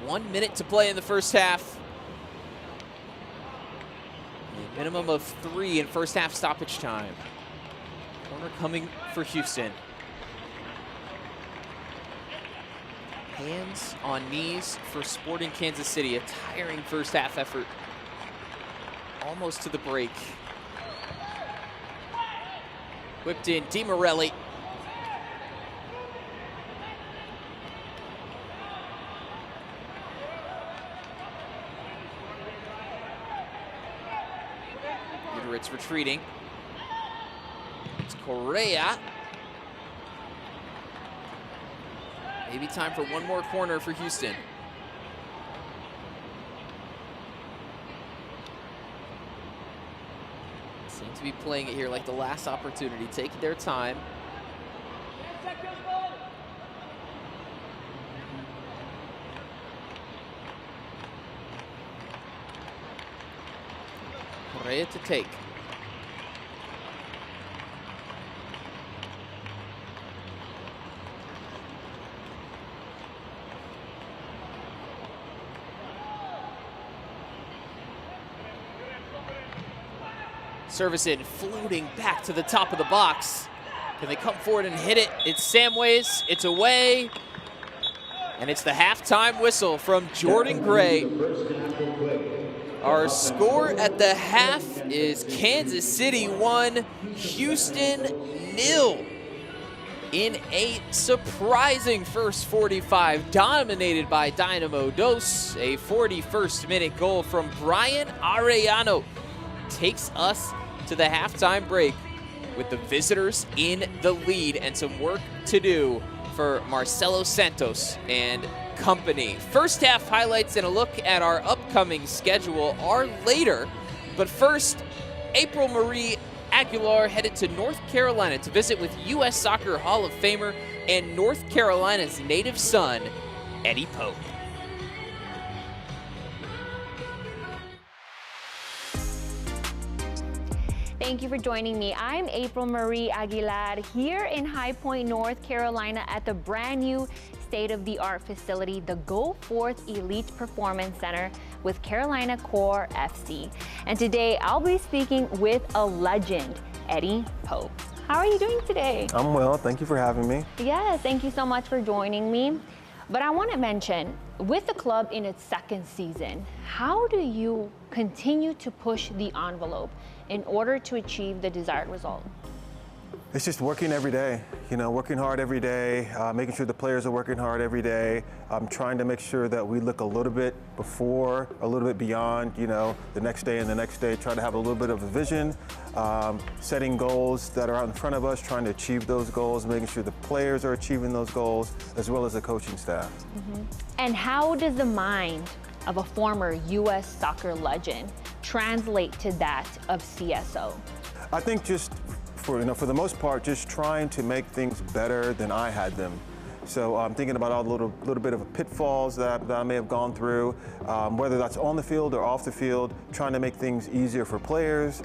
1 minute to play in the first half. A minimum of 3 in first half stoppage time. Corner coming for Houston. Hands on knees for Sporting Kansas City. A tiring first half effort. Almost to the break. Whipped in, Di Morelli. It's retreating. It's Correa. Maybe time for one more corner for Houston. Seem to be playing it here like the last opportunity, taking their time. Correa to take. Service in, floating back to the top of the box. Can they come forward and hit it? It's Samways, it's away. And it's the halftime whistle from Jordan Gray. Our score at the half is Kansas City 1, Houston 0. In a surprising first 45, dominated by Dynamo Dos. A 41st minute goal from Brian Arellano takes us to the halftime break with the visitors in the lead and some work to do for Marcelo Santos and company. First half highlights and a look at our upcoming schedule are later, but first, April Marie Aguilar headed to North Carolina to visit with U.S. Soccer Hall of Famer and North Carolina's native son, Eddie Pope. Thank you for joining me. I'm April Marie Aguilar here in High Point, North Carolina at the brand new state-of-the-art facility, the Go Forth Elite Performance Center with Carolina Core FC. And today I'll be speaking with a legend, Eddie Pope. How are you doing today? I'm well, thank you for having me. Yeah, thank you so much for joining me. But I want to mention, with the club in its second season, how do you continue to push the envelope in order to achieve the desired result? It's just working every day, working hard every day, making sure the players are working hard every day. I'm trying to make sure that we look a little bit before, a little bit beyond, the next day and the next day, try to have a little bit of a vision, setting goals that are out in front of us, trying to achieve those goals, making sure the players are achieving those goals, as well as the coaching staff. Mm-hmm. And how does the mind of a former U.S. soccer legend translate to that of CSO? I think just for the most part, just trying to make things better than I had them. So I'm thinking about all the little bit of pitfalls that I may have gone through, whether that's on the field or off the field, trying to make things easier for players,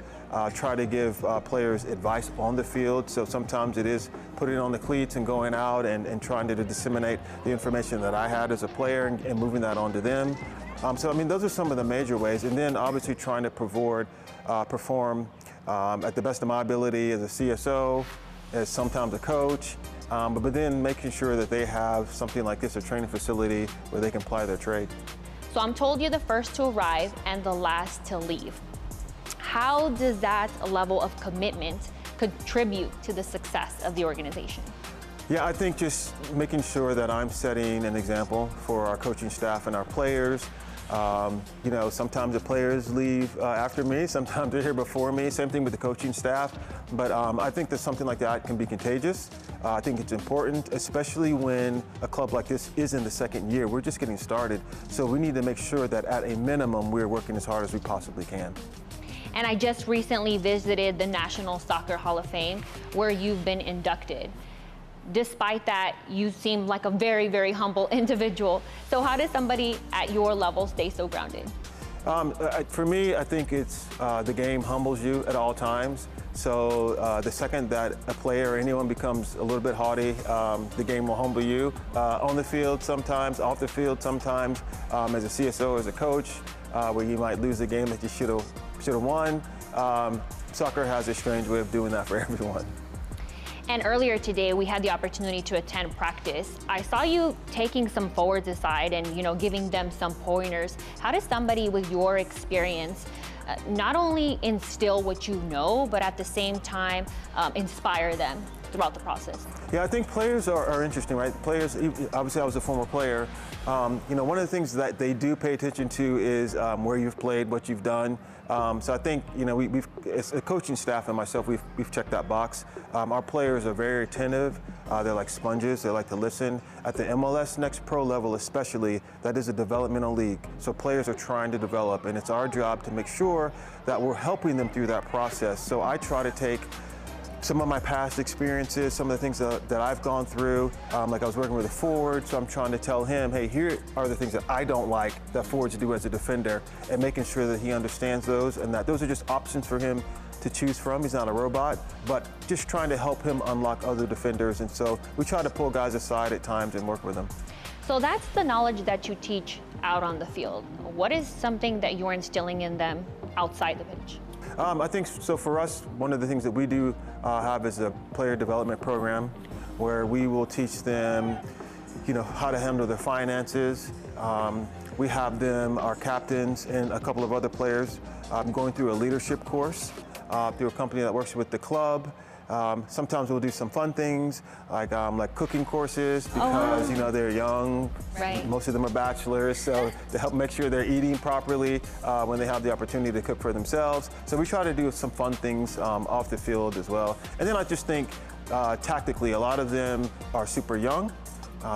try to give players advice on the field. So sometimes it is putting on the cleats and going out and trying to disseminate the information that I had as a player and moving that on to them. So those are some of the major ways. And then obviously trying to perform at the best of my ability as a CSO, as sometimes a coach, but then making sure that they have something like this, a training facility where they can apply their trade. So I'm told you're the first to arrive and the last to leave. How does that level of commitment contribute to the success of the organization? Yeah, I think just making sure that I'm setting an example for our coaching staff and our players. Sometimes the players leave after me, sometimes they're here before me, same thing with the coaching staff. But I think that something like that can be contagious. I think it's important, especially when a club like this is in the second year. We're just getting started. So we need to make sure that at a minimum, we're working as hard as we possibly can. And I just recently visited the National Soccer Hall of Fame, where you've been inducted. Despite that, you seem like a very, very humble individual. So how does somebody at your level stay so grounded? For me, I think it's the game humbles you at all times. So the second that a player or anyone becomes a little bit haughty, the game will humble you. On the field sometimes, off the field sometimes, as a CSO, as a coach, where you might lose a game that you should have won. Soccer has a strange way of doing that for everyone. And earlier today, we had the opportunity to attend practice. I saw you taking some forwards aside and, giving them some pointers. How does somebody with your experience not only instill what you know, but at the same time inspire them throughout the process? Yeah, I think players are interesting, right? Players, obviously I was a former player. One of the things that they do pay attention to is where you've played, what you've done. So I think, we've, as a coaching staff and myself, we've checked that box. Our players are very attentive. They're like sponges. They like to listen. At the MLS NEXT Pro level especially, that is a developmental league. So players are trying to develop, and it's our job to make sure that we're helping them through that process. So I try to take some of my past experiences, some of the things that I've gone through, like I was working with a forward, so I'm trying to tell him, hey, here are the things that I don't like that forwards do as a defender, and making sure that he understands those and that those are just options for him to choose from. He's not a robot, but just trying to help him unlock other defenders. And so we try to pull guys aside at times and work with them. So that's the knowledge that you teach out on the field. What is something that you're instilling in them outside the pitch? I think so. For us, one of the things that we do have is a player development program where we will teach them, how to handle their finances. We have them, our captains, and a couple of other players going through a leadership course through a company that works with the club. Sometimes we'll do some fun things like cooking courses because they're young. Right. Most of them are bachelors, so to help make sure they're eating properly when they have the opportunity to cook for themselves. So we try to do some fun things off the field as well. And then I just think tactically, a lot of them are super young.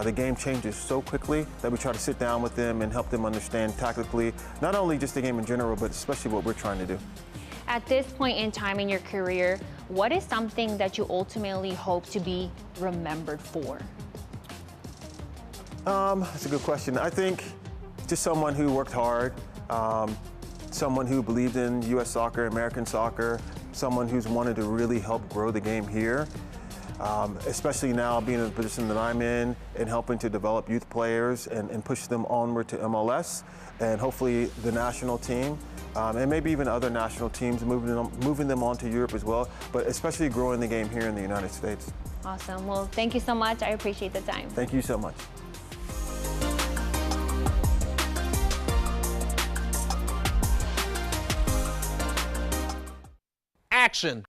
The game changes so quickly that we try to sit down with them and help them understand tactically, not only just the game in general, but especially what we're trying to do. At this point in time in your career, what is something that you ultimately hope to be remembered for? That's a good question. I think just someone who worked hard, someone who believed in U.S. soccer, American soccer, someone who's wanted to really help grow the game here, especially now being in the position that I'm in and helping to develop youth players and push them onward to MLS and hopefully the national team. And maybe even other national teams, moving them on to Europe as well, but especially growing the game here in the United States. Awesome. Well, thank you so much. I appreciate the time. Thank you so much. Action.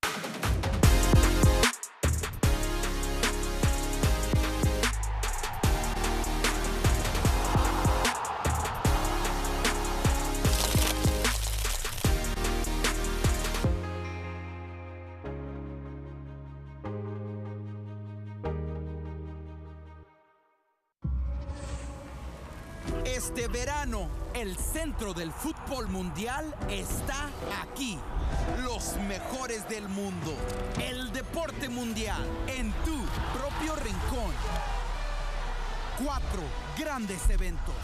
Este verano, el centro del fútbol mundial está aquí. Los mejores del mundo. El deporte mundial en tu propio rincón. 4 grandes eventos.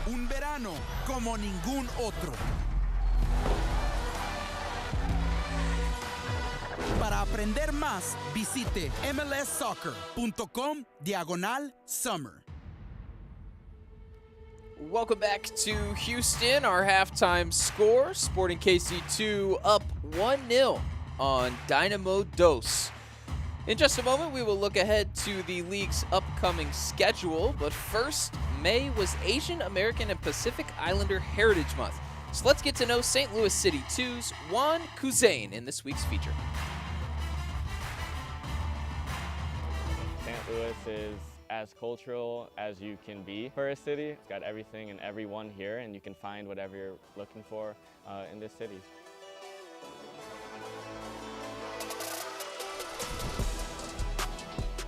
Un verano como ningún otro. Para aprender más, visite mlssoccer.com/summer. Welcome back to Houston. Our halftime score, Sporting KC 2 up 1-0 on Dynamo Dos. In just a moment, we will look ahead to the league's upcoming schedule. But first, May was Asian American and Pacific Islander Heritage Month. So let's get to know St. Louis City 2's Juan Kuzain in this week's feature. St. Louis is as cultural as you can be for a city. It's got everything and everyone here, and you can find whatever you're looking for in this city.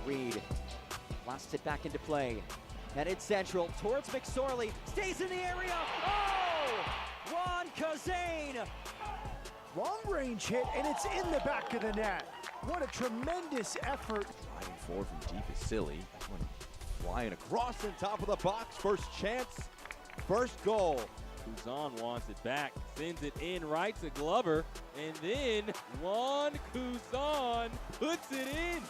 Reed blasts it back into play. Headed central towards McSorley. Stays in the area. Oh! Juan Kuzain! Long range hit, and it's in the back of the net. What a tremendous effort. Sliding forward from deep is silly. That one flying across on top of the box. First chance, first goal. Kuzan wants it back, sends it in right to Glover, and then Juan Kuzan puts it in.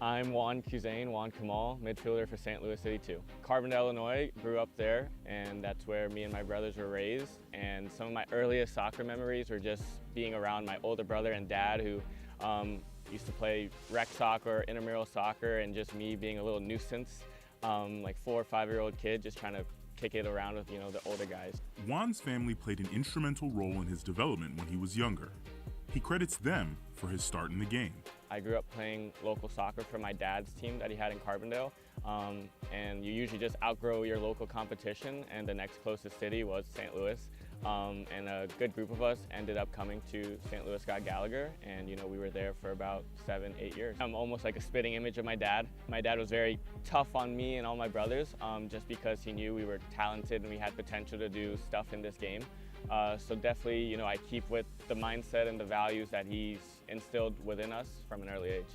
I'm Juan Kuzain, Juan Kamal, midfielder for St. Louis City 2. Carbondale, Illinois, grew up there, and that's where me and my brothers were raised. And some of my earliest soccer memories were just being around my older brother and dad who, used to play rec soccer, intramural soccer, and just me being a little nuisance, like 4 or 5-year-old kid just trying to kick it around with, the older guys. Juan's family played an instrumental role in his development when he was younger. He credits them for his start in the game. I grew up playing local soccer for my dad's team that he had in Carbondale, and you usually just outgrow your local competition, and the next closest city was St. Louis. And a good group of us ended up coming to St. Louis Scott Gallagher, and we were there for about 7-8 years. I'm almost like a spitting image of my dad. My dad was very tough on me and all my brothers, just because he knew we were talented and we had potential to do stuff in this game. So definitely, I keep with the mindset and the values that he's instilled within us from an early age.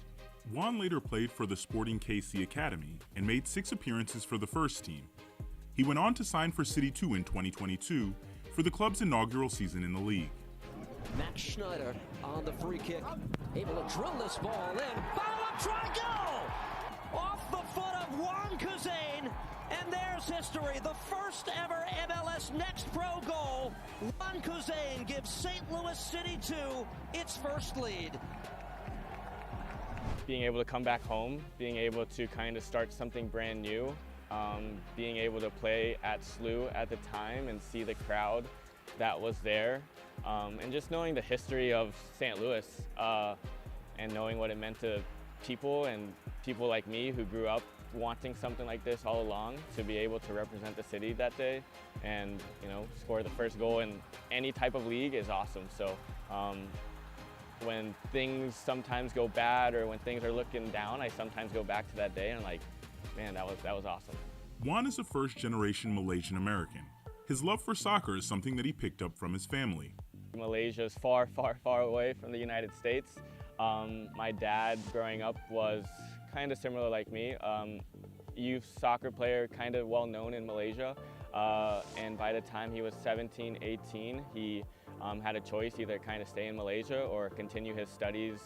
Juan later played for the Sporting KC Academy and made 6 appearances for the first team. He went on to sign for City 2 in 2022 for the club's inaugural season in the league. Max Schneider on the free kick, able to drill this ball in. Follow-up try, goal! Off the foot of Juan Kuzane, and there's history. The first ever MLS Next Pro goal. Juan Kuzane gives St. Louis City 2 its first lead. Being able to come back home, being able to kind of start something brand new, being able to play at SLU at the time and see the crowd that was there, and just knowing the history of St. Louis and knowing what it meant to people and people like me who grew up wanting something like this all along, to be able to represent the city that day and score the first goal in any type of league is awesome. So when things sometimes go bad or when things are looking down, I sometimes go back to that day and like, man, that was awesome. Juan is a first-generation Malaysian American. His love for soccer is something that he picked up from his family. Malaysia is far, far, far away from the United States. My dad growing up was kind of similar like me. Youth soccer player, kind of well known in Malaysia. And by the time he was 17, 18, he had a choice, either kind of stay in Malaysia or continue his studies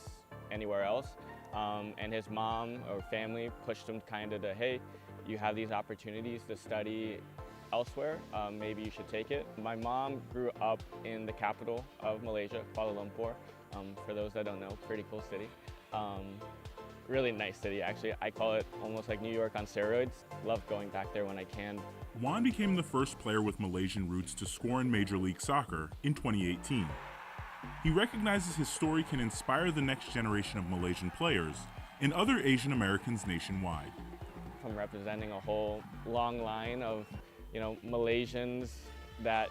anywhere else. And his mom or family pushed him kind of to, hey, you have these opportunities to study elsewhere, maybe you should take it. My mom grew up in the capital of Malaysia, Kuala Lumpur. For those that don't know, pretty cool city. Really nice city, actually. I call it almost like New York on steroids. Love going back there when I can. Juan became the first player with Malaysian roots to score in Major League Soccer in 2018. He recognizes his story can inspire the next generation of Malaysian players and other Asian Americans nationwide. I'm representing a whole long line of, Malaysians that,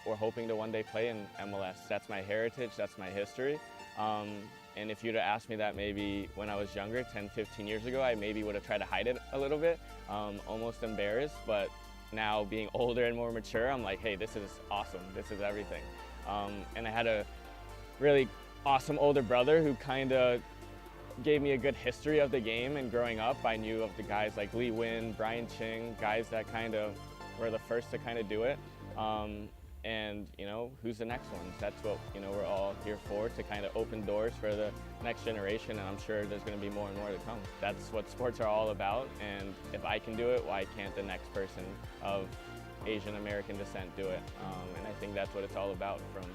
we're hoping to one day play in MLS. That's my heritage, that's my history. And if you'd have asked me that maybe when I was younger, 10, 15 years ago, I maybe would have tried to hide it a little bit, almost embarrassed. But now being older and more mature, I'm like, hey, this is awesome, this is everything. And I had a really awesome older brother who kind of gave me a good history of the game, and growing up, I knew of the guys like Lee Win, Brian Ching, guys that kind of were the first to kind of do it. And who's the next one? That's what we're all here for, to kind of open doors for the next generation, and I'm sure there's going to be more and more to come. That's what sports are all about, and if I can do it, why can't the next person of Asian American descent do it? And I think that's what it's all about, from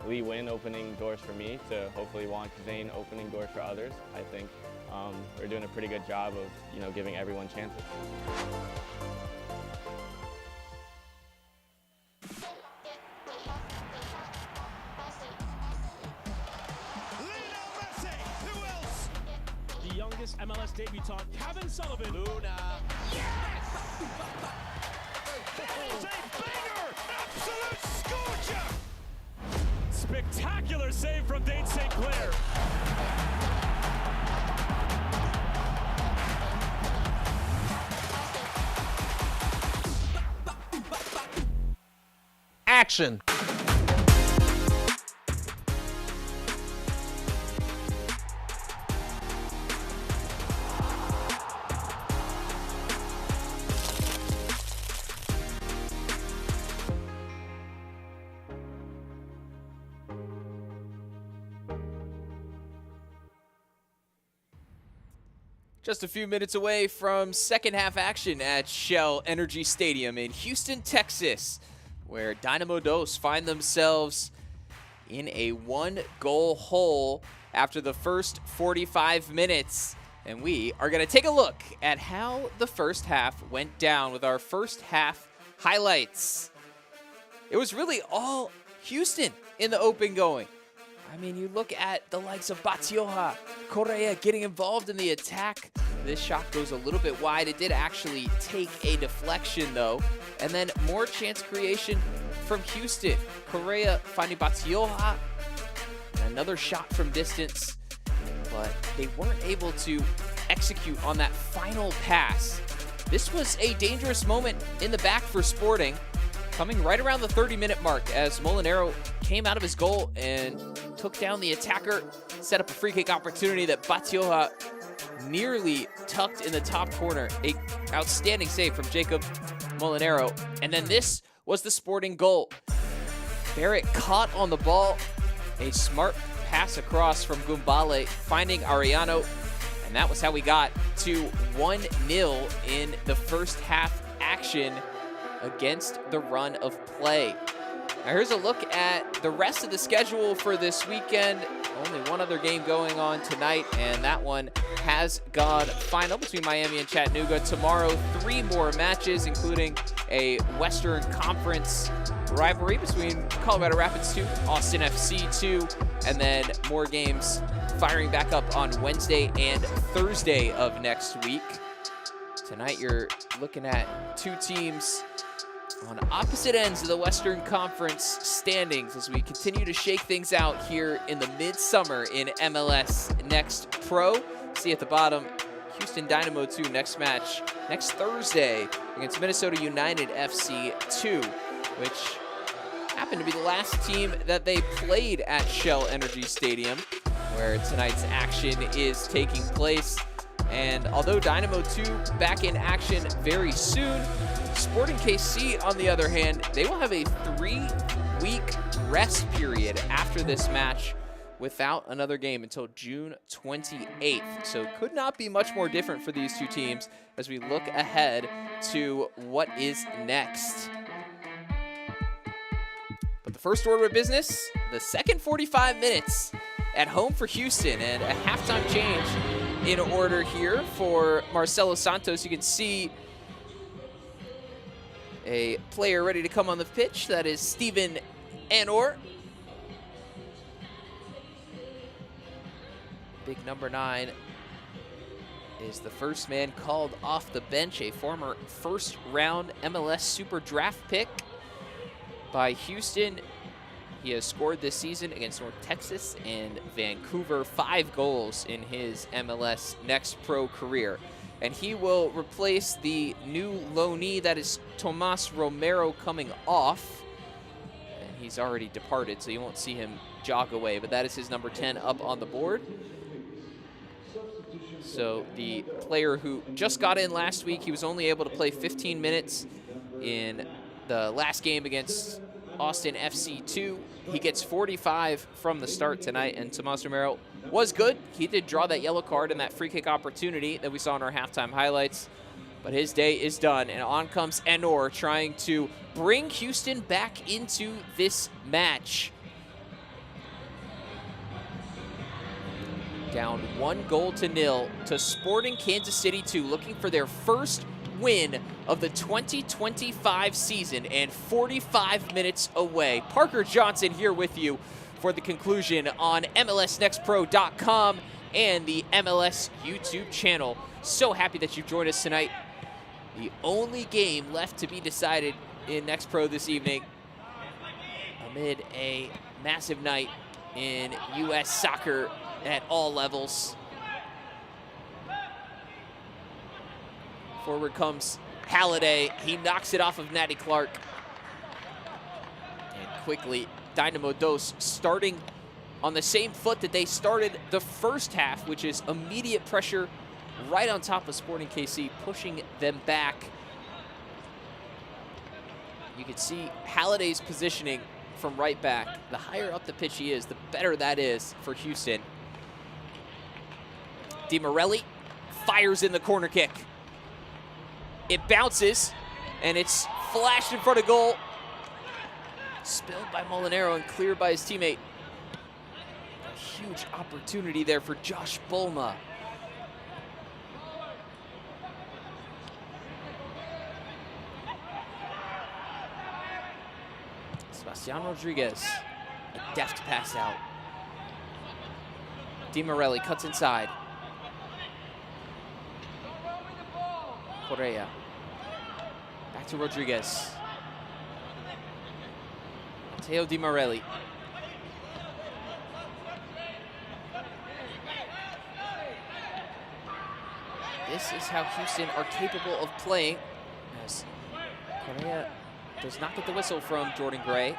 Lee Win opening doors for me to hopefully Juan Kuzane opening doors for others. I think we're doing a pretty good job of giving everyone chances. MLS debutant Kevin Sullivan. Luna. Yes! That was a banger! Absolute scorcher! Spectacular save from Dane St. Clair. Action. Just a few minutes away from second half action at Shell Energy Stadium in Houston, Texas, where Dynamo Dos find themselves in a 1-goal hole after the first 45 minutes. And we are going to take a look at how the first half went down with our first half highlights. It was really all Houston in the open going. I mean, you look at the likes of Batioha, Correa getting involved in the attack. This shot goes a little bit wide. It did actually take a deflection, though. And then more chance creation from Houston. Correa finding Batioha. Another shot from distance. But they weren't able to execute on that final pass. This was a dangerous moment in the back for Sporting, coming right around the 30-minute mark as Molinero came out of his goal and took down the attacker, set up a free kick opportunity that Batioha nearly tucked in the top corner. A outstanding save from Jacob Molinero. And then this was the Sporting goal. Barrett caught on the ball. A smart pass across from Gumbale, finding Ariano. And that was how we got to 1-0 in the first half action against the run of play. Now here's a look at the rest of the schedule for this weekend. Only one other game going on tonight, and that one has gone final between Miami and Chattanooga. Tomorrow, 3 more matches, including a Western Conference rivalry between Colorado Rapids 2, Austin FC 2, and then more games firing back up on Wednesday and Thursday of next week. Tonight, you're looking at 2 teams on opposite ends of the Western Conference standings as we continue to shake things out here in the midsummer in MLS Next Pro. See at the bottom, Houston Dynamo 2 next match next Thursday against Minnesota United FC 2, which happened to be the last team that they played at Shell Energy Stadium, where tonight's action is taking place. And although Dynamo 2 back in action very soon, Sporting KC, on the other hand, they will have a 3-week rest period after this match without another game until June 28th. So it could not be much more different for these 2 teams as we look ahead to what is next. But the first order of business, the second 45 minutes at home for Houston, and a halftime change in order here for Marcelo Santos. You can see a player ready to come on the pitch. That is Steven Anor. Big number 9 is the first man called off the bench, a former first-round MLS Super Draft pick by Houston. He has scored this season against North Texas and Vancouver, 5 goals in his MLS Next Pro career. And he will replace the new loanee, that is Tomas Romero, coming off. And he's already departed, so you won't see him jog away, but that is his number 10 up on the board. So the player who just got in last week, he was only able to play 15 minutes in the last game against Austin FC 2. He gets 45 from the start tonight, and Tomas Romero was good. He did draw that yellow card in that free kick opportunity that we saw in our halftime highlights, but his day is done, and on comes Anor trying to bring Houston back into this match. Down 1-0 to Sporting Kansas City 2, looking for their first win of the 2025 season and 45 minutes away. Parker Johnson here with you for the conclusion on MLSNextPro.com and the MLS YouTube channel. So happy that you've joined us tonight. The only game left to be decided in Next Pro this evening amid a massive night in U.S. soccer at all levels. Forward comes Halliday. He knocks it off of Natty Clark. And quickly, Dynamo Dos starting on the same foot that they started the first half, which is immediate pressure right on top of Sporting KC, pushing them back. You can see Halliday's positioning from right back. The higher up the pitch he is, the better that is for Houston. Di Morelli fires in the corner kick. It bounces, and it's flashed in front of goal. Spilled by Molinero and cleared by his teammate. Huge opportunity there for Josh Bulma. Sebastian Rodriguez, a deft pass out. Di Morelli cuts inside. Correa. Back to Rodriguez. Matteo Di Morelli. This is how Houston are capable of playing, as Correa does not get the whistle from Jordan Gray.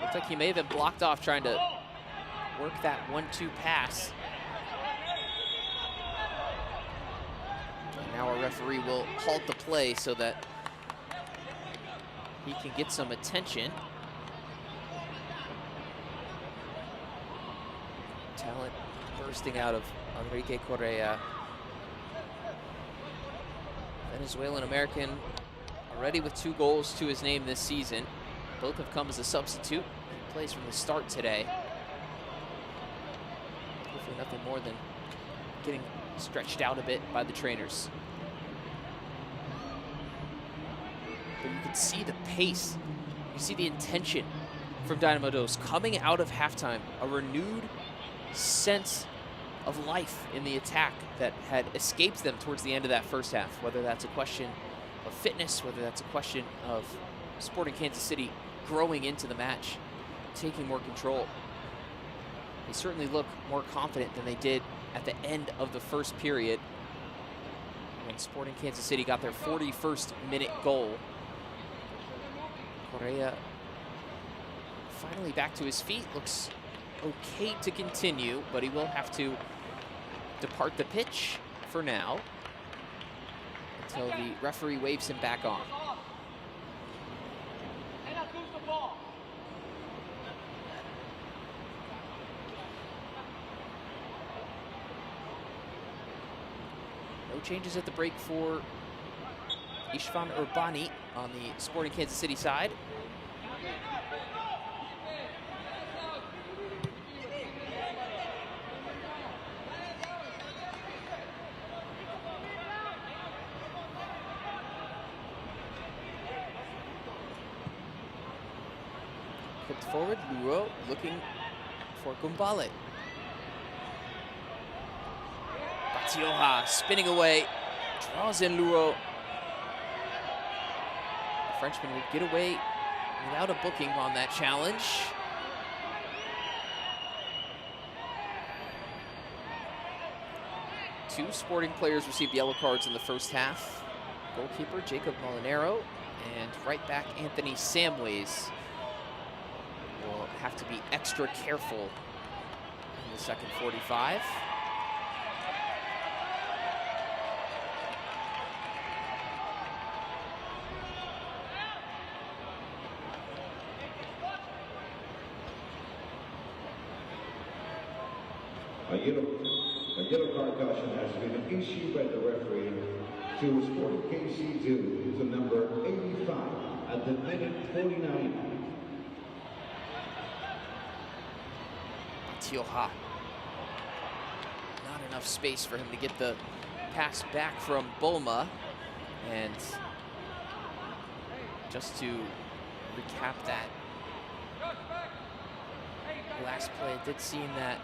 Looks like he may have been blocked off trying to work that 1-2 pass. And now our referee will halt the play so that he can get some attention. Talent bursting out of Enrique Correa. Venezuelan-American, already with 2 goals to his name this season. Both have come as a substitute. He plays from the start today. Hopefully nothing more than getting stretched out a bit by the trainers. But you can see the pace. You see the intention from Dynamo Dos coming out of halftime. A renewed sense of life in the attack that had escaped them towards the end of that first half, whether that's a question of fitness, whether that's a question of Sporting Kansas City growing into the match, taking more control. They certainly look more confident than they did at the end of the first period when Sporting Kansas City got their 41st minute goal. Correa finally back to his feet, looks okay to continue, but he will have to depart the pitch for now until the referee waves him back on. No changes at the break for Istvan Urbani on the Sporting Kansas City side. Flipped forward, Luro looking for Gumbale. Batioja spinning away, draws in Luro. The Frenchman would get away without a booking on that challenge. Two Sporting players received yellow cards in the first half. Goalkeeper Jacob Molinero and right back Anthony Samways will have to be extra careful in the second 45. A yellow card caution has been issued by the referee to Sporting KC2 to number 85 at the minute 49. Batioja. Not enough space for him to get the pass back from Bulma. And just to recap that last play, it did seem that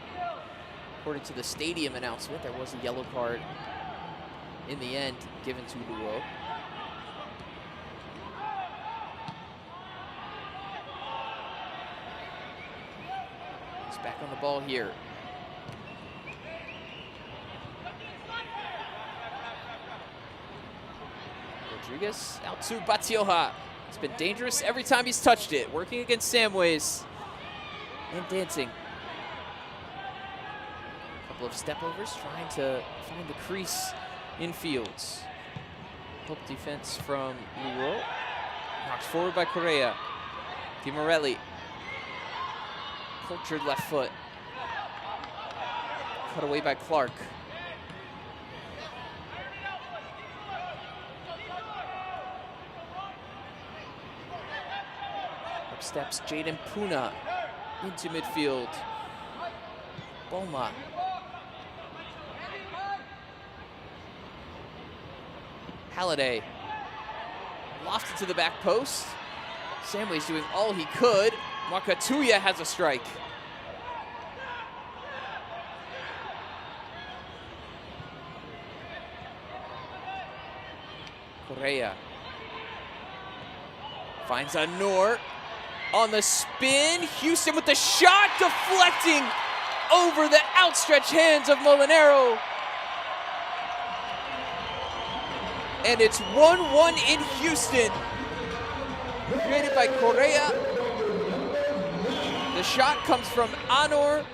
according to the stadium announcement, there was a yellow card in the end given to Luo. He's back on the ball here. Rodriguez out to Batioja. It's been dangerous every time he's touched it. Working against Samways and dancing. Couple of stepovers, trying to find the crease in fields. Hook defense from Luro. Knocked forward by Correa. Di Morelli. Cultured left foot. Cut away by Clark. Up steps Jaden Puna into midfield. Boma. Halliday. Lofted to the back post. Samway's doing all he could. Makatuya has a strike. Correa. Finds a Noor. On the spin, Houston with the shot, deflecting over the outstretched hands of Molinero. And it's 1-1 in Houston. Created by Correa. The shot comes from Anor.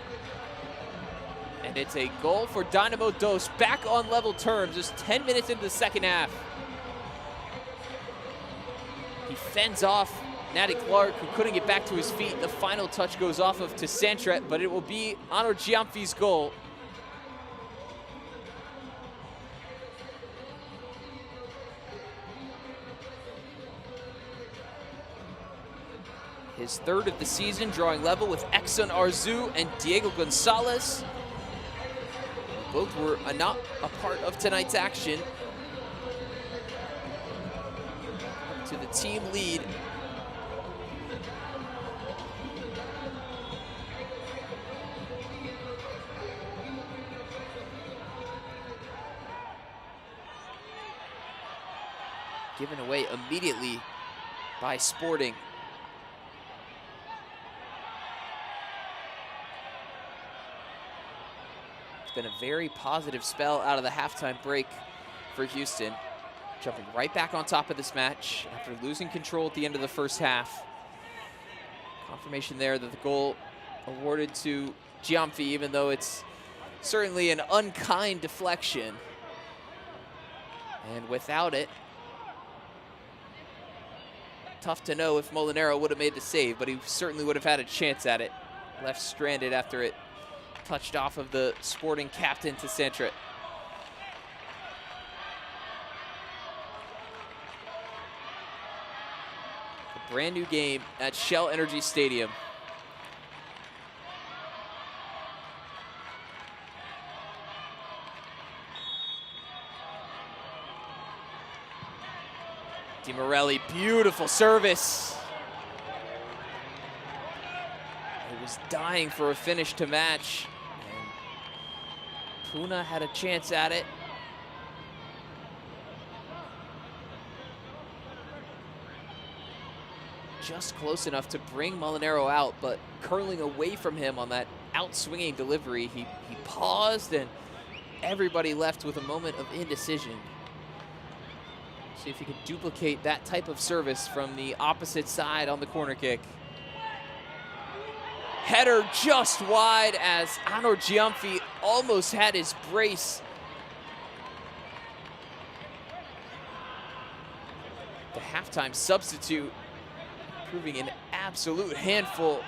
And it's a goal for Dynamo Dos, back on level terms, just 10 minutes into the second half. He fends off Natty Clark, who couldn't get back to his feet. The final touch goes off of to Santret, but it will be Anor Giamfi's goal. His third of the season, drawing level with Exxon Arzu and Diego Gonzalez. Both were not a part of tonight's action. Up to the team lead. Given away immediately by Sporting. It's been a very positive spell out of the halftime break for Houston. Jumping right back on top of this match after losing control at the end of the first half. Confirmation there that the goal awarded to Giamfi, even though it's certainly an unkind deflection. And without it, tough to know if Molinero would have made the save, but he certainly would have had a chance at it. Left stranded after it touched off of the Sporting captain to Santret. A brand new game at Shell Energy Stadium. Di Morelli, beautiful service. He was dying for a finish to match. And Puna had a chance at it. Just close enough to bring Molinero out, but curling away from him on that out-swinging delivery. He paused, and everybody left with a moment of indecision. See if he can duplicate that type of service from the opposite side on the corner kick. Header just wide as Anor Giamfi almost had his brace. The halftime substitute proving an absolute handful.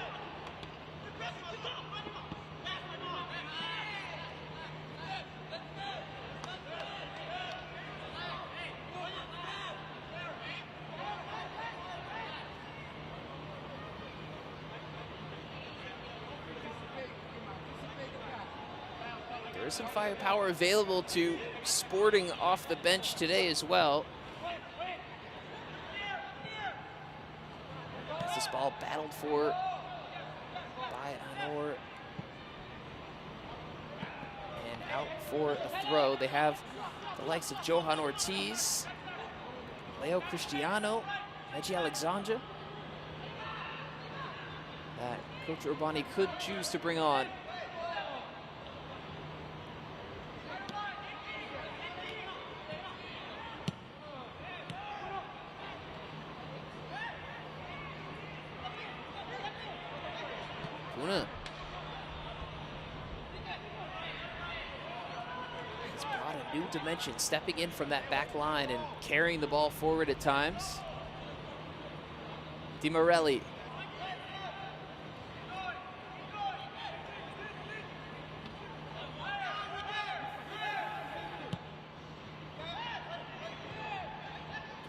There's some firepower available to Sporting off the bench today as well. As this ball battled for by Anor and out for a throw. They have the likes of Johan Ortiz, Leo Cristiano, Meji Alexandra that Coach Urbani could choose to bring on. Puna has brought a new dimension, stepping in from that back line and carrying the ball forward at times. Di Morelli.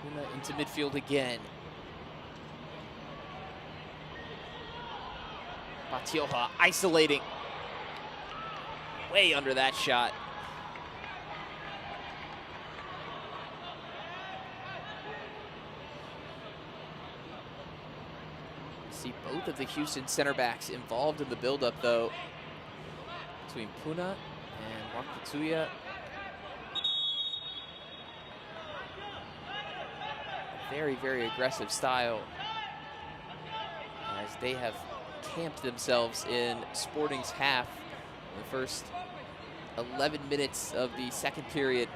Puna into midfield again. Batioja isolating. way under that shot. See both of the Houston center backs involved in the buildup, though, between Puna and Mark Katuya. Very, very aggressive style, as they have camped themselves in Sporting's half in the first 11 minutes of the second period.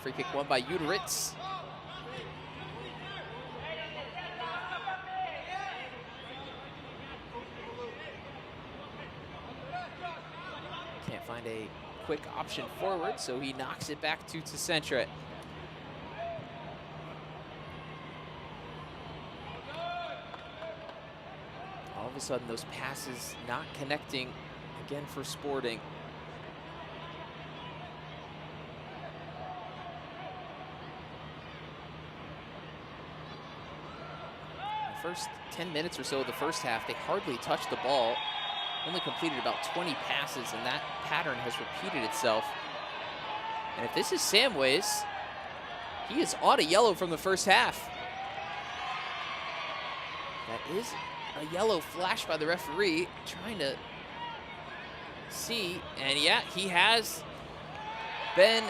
Free kick won by Uteritz. Can't find a quick option forward, so he knocks it back to Centret. All of a sudden, those passes not connecting again for Sporting. First 10 minutes or so of the first half, they hardly touched the ball. Only completed about 20 passes, and that pattern has repeated itself. And if this is Samways, he is on a yellow from the first half. That is a yellow flash by the referee, trying to see. And yeah, he has been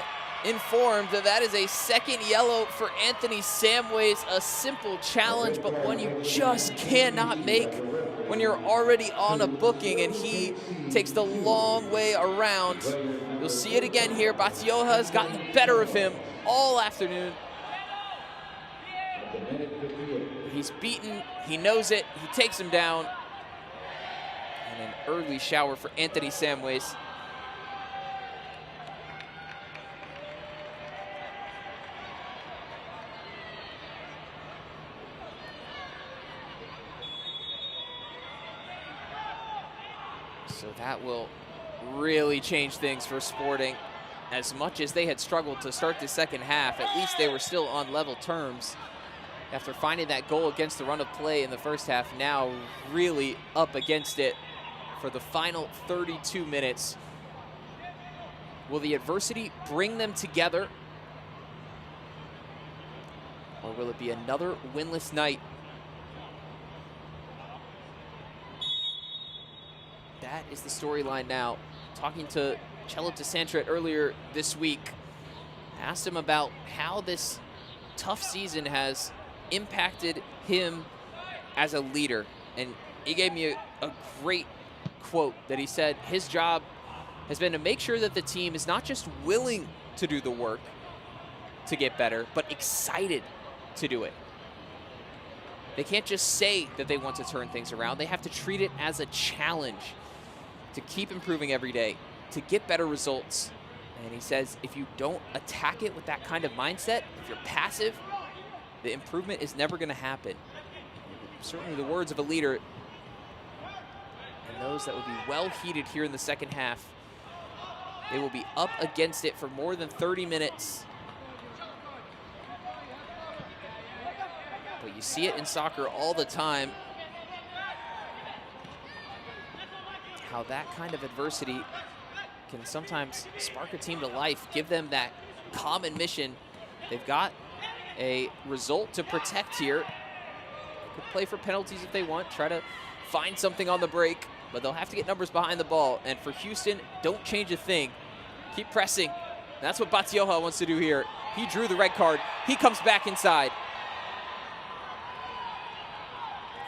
informed that that is a second yellow for Anthony Samways. A simple challenge, but one you just cannot make when you're already on a booking, and he takes the long way around. You'll see it again here. Batioja has gotten the better of him all afternoon. He's beaten, he knows it, he takes him down. And an early shower for Anthony Samways. So that will really change things for Sporting. As much as they had struggled to start the second half, at least they were still on level terms after finding that goal against the run of play in the first half. Now really up against it for the final 32 minutes. Will the adversity bring them together, or will it be another winless night? That is the storyline now. Talking to Cello DeSantret earlier this week, asked him about how this tough season has impacted him as a leader. And he gave me a great quote that he said his job has been to make sure that the team is not just willing to do the work to get better, but excited to do it. They can't just say that they want to turn things around. They have to treat it as a challenge to keep improving every day, to get better results. And he says if you don't attack it with that kind of mindset, if you're passive, the improvement is never going to happen. Certainly the words of a leader, and those that would be well heated here in the second half. They will be up against it for more than 30 minutes. But you see it in soccer all the time, how that kind of adversity can sometimes spark a team to life, give them that common mission. They've got a result to protect here. They could play for penalties if they want, try to find something on the break, but they'll have to get numbers behind the ball. And for Houston, don't change a thing. Keep pressing. That's what Batioja wants to do here. He drew the red card. He comes back inside.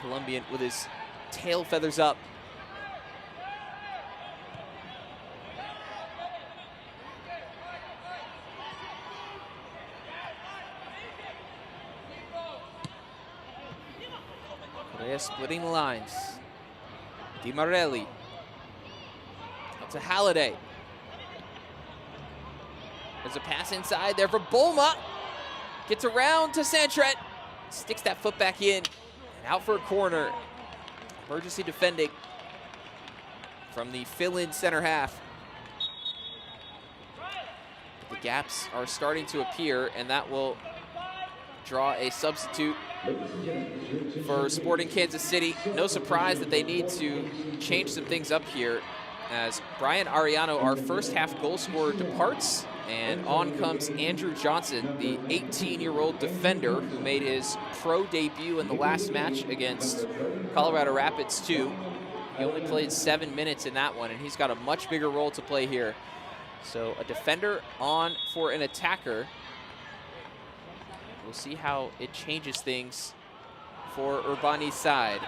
Colombian with his tail feathers up. Correa splitting the lines. Di Marelli. Up to Halliday. There's a pass inside there for Bulma. Gets around to Santret. Sticks that foot back in. And out for a corner. Emergency defending from the fill-in center half. The gaps are starting to appear, and that will draw a substitute for Sporting Kansas City. No surprise that they need to change some things up here, as Brian Ariano, our first half goal scorer, departs, and on comes Andrew Johnson, the 18-year-old defender who made his pro debut in the last match against Colorado Rapids 2. He only played 7 minutes in that one, and he's got a much bigger role to play here. So a defender on for an attacker. We'll see how it changes things for Urbani's side.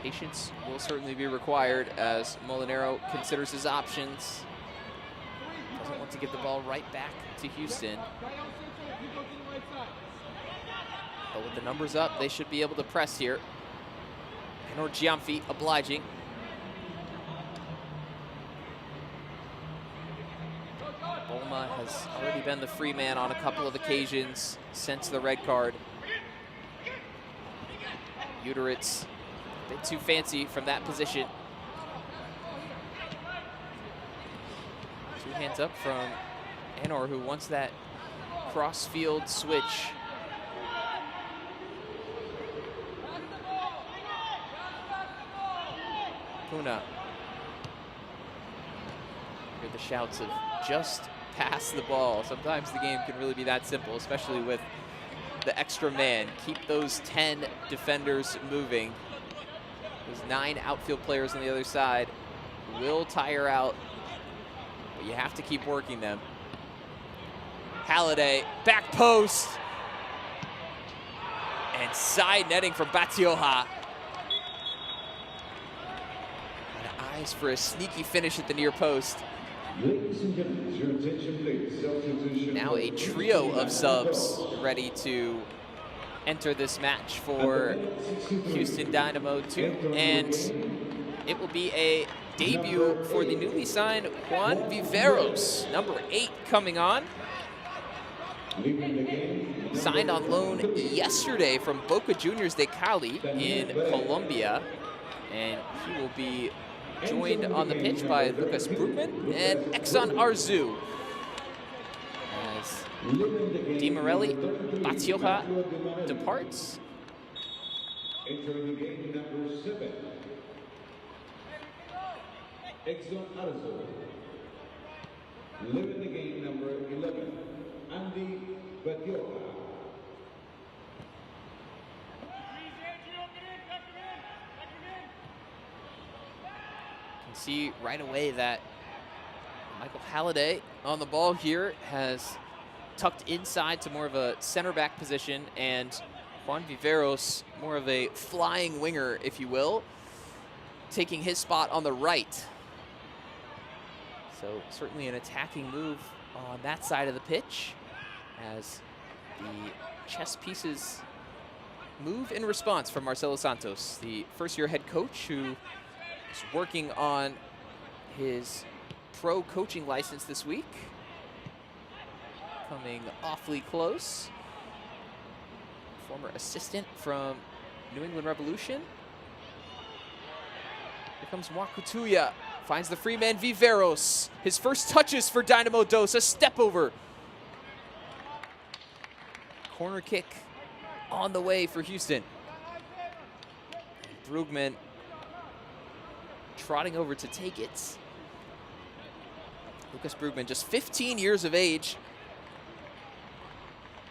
Patience will certainly be required as Molinero considers his options. Doesn't want to give the ball right back to Houston. But with the numbers up, they should be able to press here. Enor Giamfi obliging. Bolma has already been the free man on a couple of occasions since the red card. Uteritz a bit too fancy from that position. 2 hands up from Enor, who wants that cross-field switch. Puna. Hear the shouts of just pass the ball. Sometimes the game can really be that simple, especially with the extra man. Keep those 10 defenders moving. Those 9 outfield players on the other side will tire out, but you have to keep working them. Halliday, back post. And side netting from Batioja. And eyes for a sneaky finish at the near post. Now a trio of subs ready to enter this match for Houston Dynamo 2, and it will be a debut for the newly signed Juan Viveros, number 8 coming on. Signed on loan yesterday from Boca Juniors de Cali in Colombia, and he will be joined on the pitch by Lucas Brugman and Exxon Arzu. As Di Morelli, Batioja departs. Entering the game, number 7, Exxon Arzu. Leaving the game, number 11, Andy Batioja. See right away that Michael Halliday on the ball here has tucked inside to more of a center back position, and Juan Viveros more of a flying winger, if you will, taking his spot on the right. So certainly an attacking move on that side of the pitch as the chess pieces move in response from Marcelo Santos, the first-year head coach who is working on his pro coaching license this week. Coming awfully close. Former assistant from New England Revolution. Here comes Mwakutuya. Finds the free man Viveros. His first touches for Dynamo Dos. A step over. Corner kick on the way for Houston. Brugman trotting over to take it. Lucas Brugman, just 15 years of age.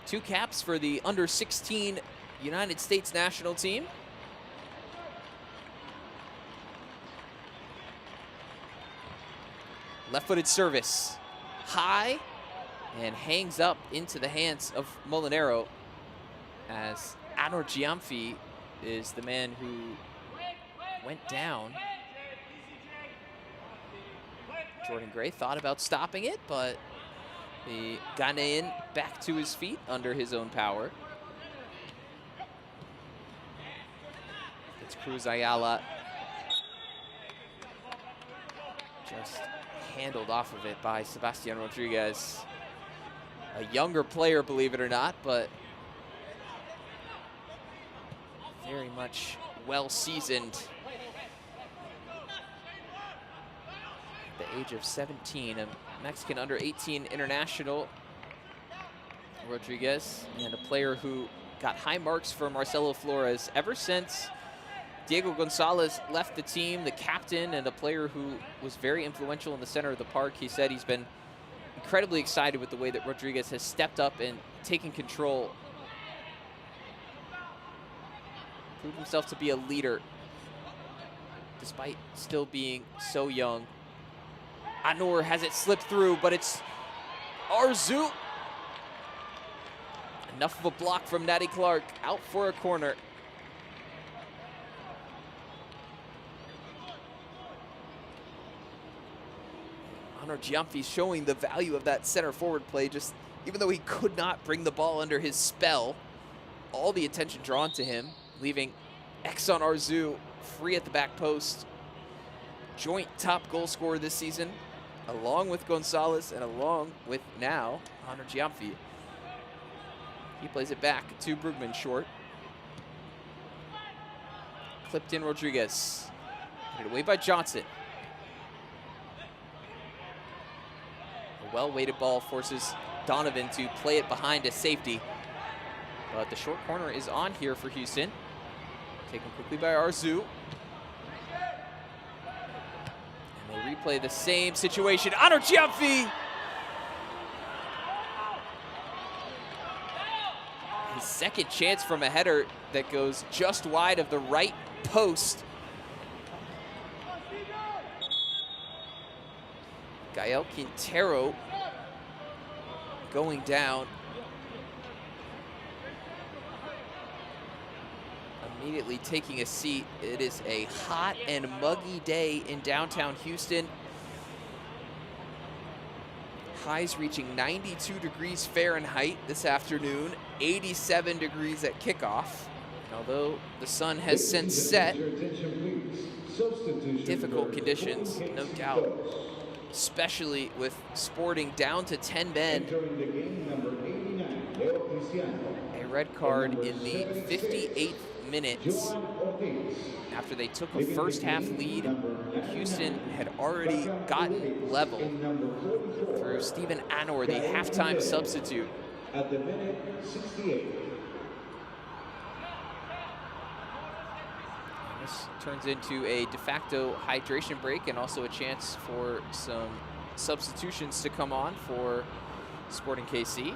2 caps for the under-16 United States national team. Left-footed service. High and hangs up into the hands of Molinero as Enor Giamfi is the man who went down. Jordan Gray thought about stopping it, but the Ghanaian back to his feet under his own power. It's Cruz Ayala. Just handled off of it by Sebastian Rodriguez. A younger player, believe it or not, but very much well seasoned. The age of 17, a Mexican under 18 international, Rodriguez, and a player who got high marks from Marcelo Flores ever since Diego Gonzalez left the team, the captain and a player who was very influential in the center of the park. He said he's been incredibly excited with the way that Rodriguez has stepped up and taken control, proved himself to be a leader despite still being so young. Anor has it slip through, but it's Arzu. Enough of a block from Natty Clark, out for a corner. Anor Giamfi showing the value of that center forward play, just even though he could not bring the ball under his spell, all the attention drawn to him, leaving Exxon Arzu free at the back post. Joint top goal scorer this season, along with Gonzalez and along with now Anor Giamfi. He plays it back to Brugman short. Clipped in Rodriguez. Put it away by Johnson. A well-weighted ball forces Donovan to play it behind a safety. But the short corner is on here for Houston. Taken quickly by Arzu. And they replay the same situation. Anor Giamfi! His second chance from a header that goes just wide of the right post. Gael Quintero going down. Immediately taking a seat. It is a hot and muggy day in downtown Houston. Highs reaching 92 degrees Fahrenheit this afternoon, 87 degrees at kickoff. And although the sun has since set, difficult conditions, no doubt, especially with Sporting down to 10 men. A red card in the 58th minute. After they took a first half lead, Houston had already gotten level through Steven Anor, the halftime substitute. At the minute 68. This turns into a de facto hydration break and also a chance for some substitutions to come on for Sporting KC.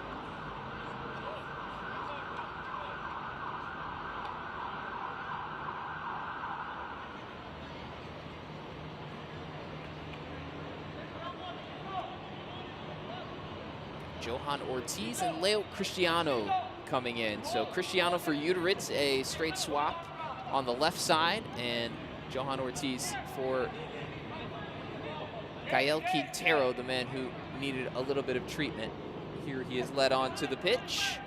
Johan Ortiz and Leo Cristiano coming in. So Cristiano for Uteritz, a straight swap on the left side, and Johan Ortiz for Gael Quintero, the man who needed a little bit of treatment. Here he is led on to the pitch.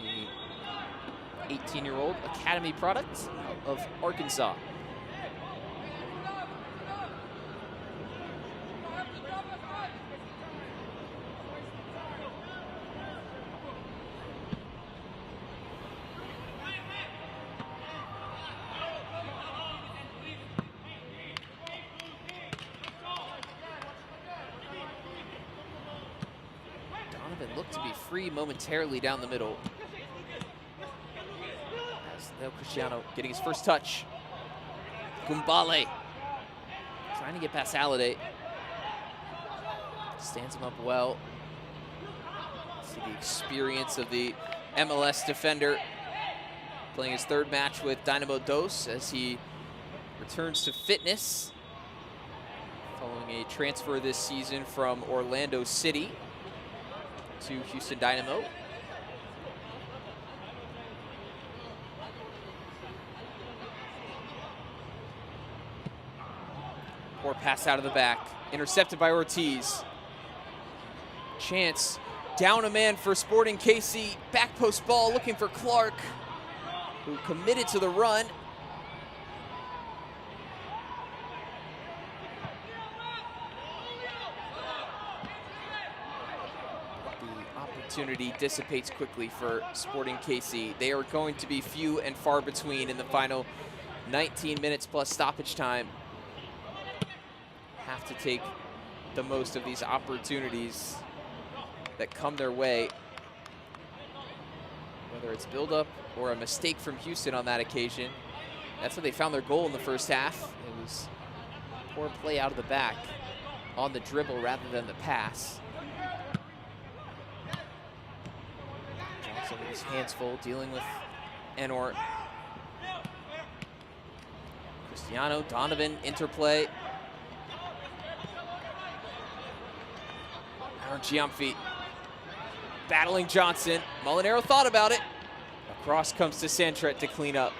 The 18-year-old academy product of Arkansas. Looked to be free momentarily down the middle. As Leo Cristiano getting his first touch. Gumbale trying to get past Halliday. Stands him up well. See the experience of the MLS defender playing his third match with Dynamo Dos as he returns to fitness following a transfer this season from Orlando City to Houston Dynamo. Poor pass out of the back, intercepted by Ortiz. Chance, down a man for Sporting KC, back post ball looking for Clark, who committed to the run. Opportunity dissipates quickly for Sporting KC. They are going to be few and far between in the final 19 minutes plus stoppage time. Have to take the most of these opportunities that come their way. Whether it's build-up or a mistake from Houston on that occasion. That's how they found their goal in the first half. It was poor play out of the back on the dribble rather than the pass. Johnson with his hands full, dealing with Enor. Cristiano, Donovan, interplay. Aaron Giamfi battling Johnson. Molinaro thought about it. Across comes to Santret to clean up.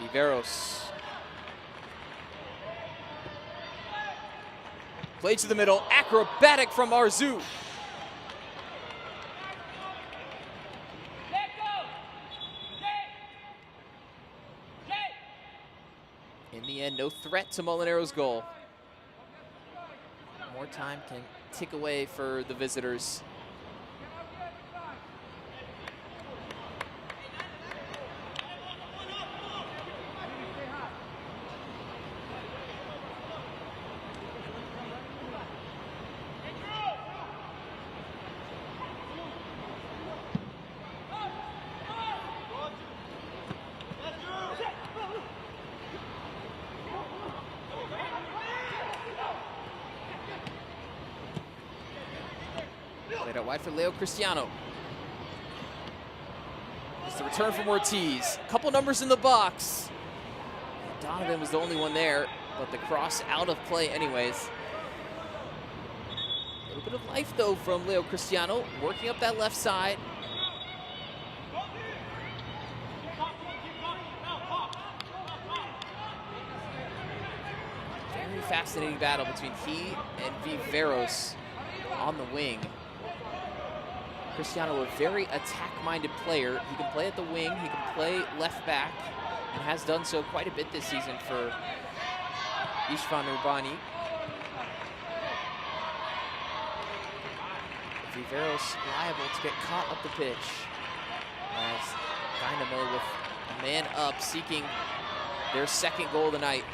Viveros. Play to the middle, acrobatic from Arzu. In the end, no threat to Molinaro's goal. More time can tick away for the visitors. Played out wide for Leo Cristiano. It's the return from Ortiz. A couple numbers in the box. Donovan was the only one there, but the cross out of play anyways. A little bit of life though from Leo Cristiano, working up that left side. Very fascinating battle between he and Viveros on the wing. Cristiano, a very attack-minded player. He can play at the wing, he can play left back, and has done so quite a bit this season for Istvan Urbani. Viveros liable to get caught up the pitch as Dynamo with a man up seeking their second goal of the night.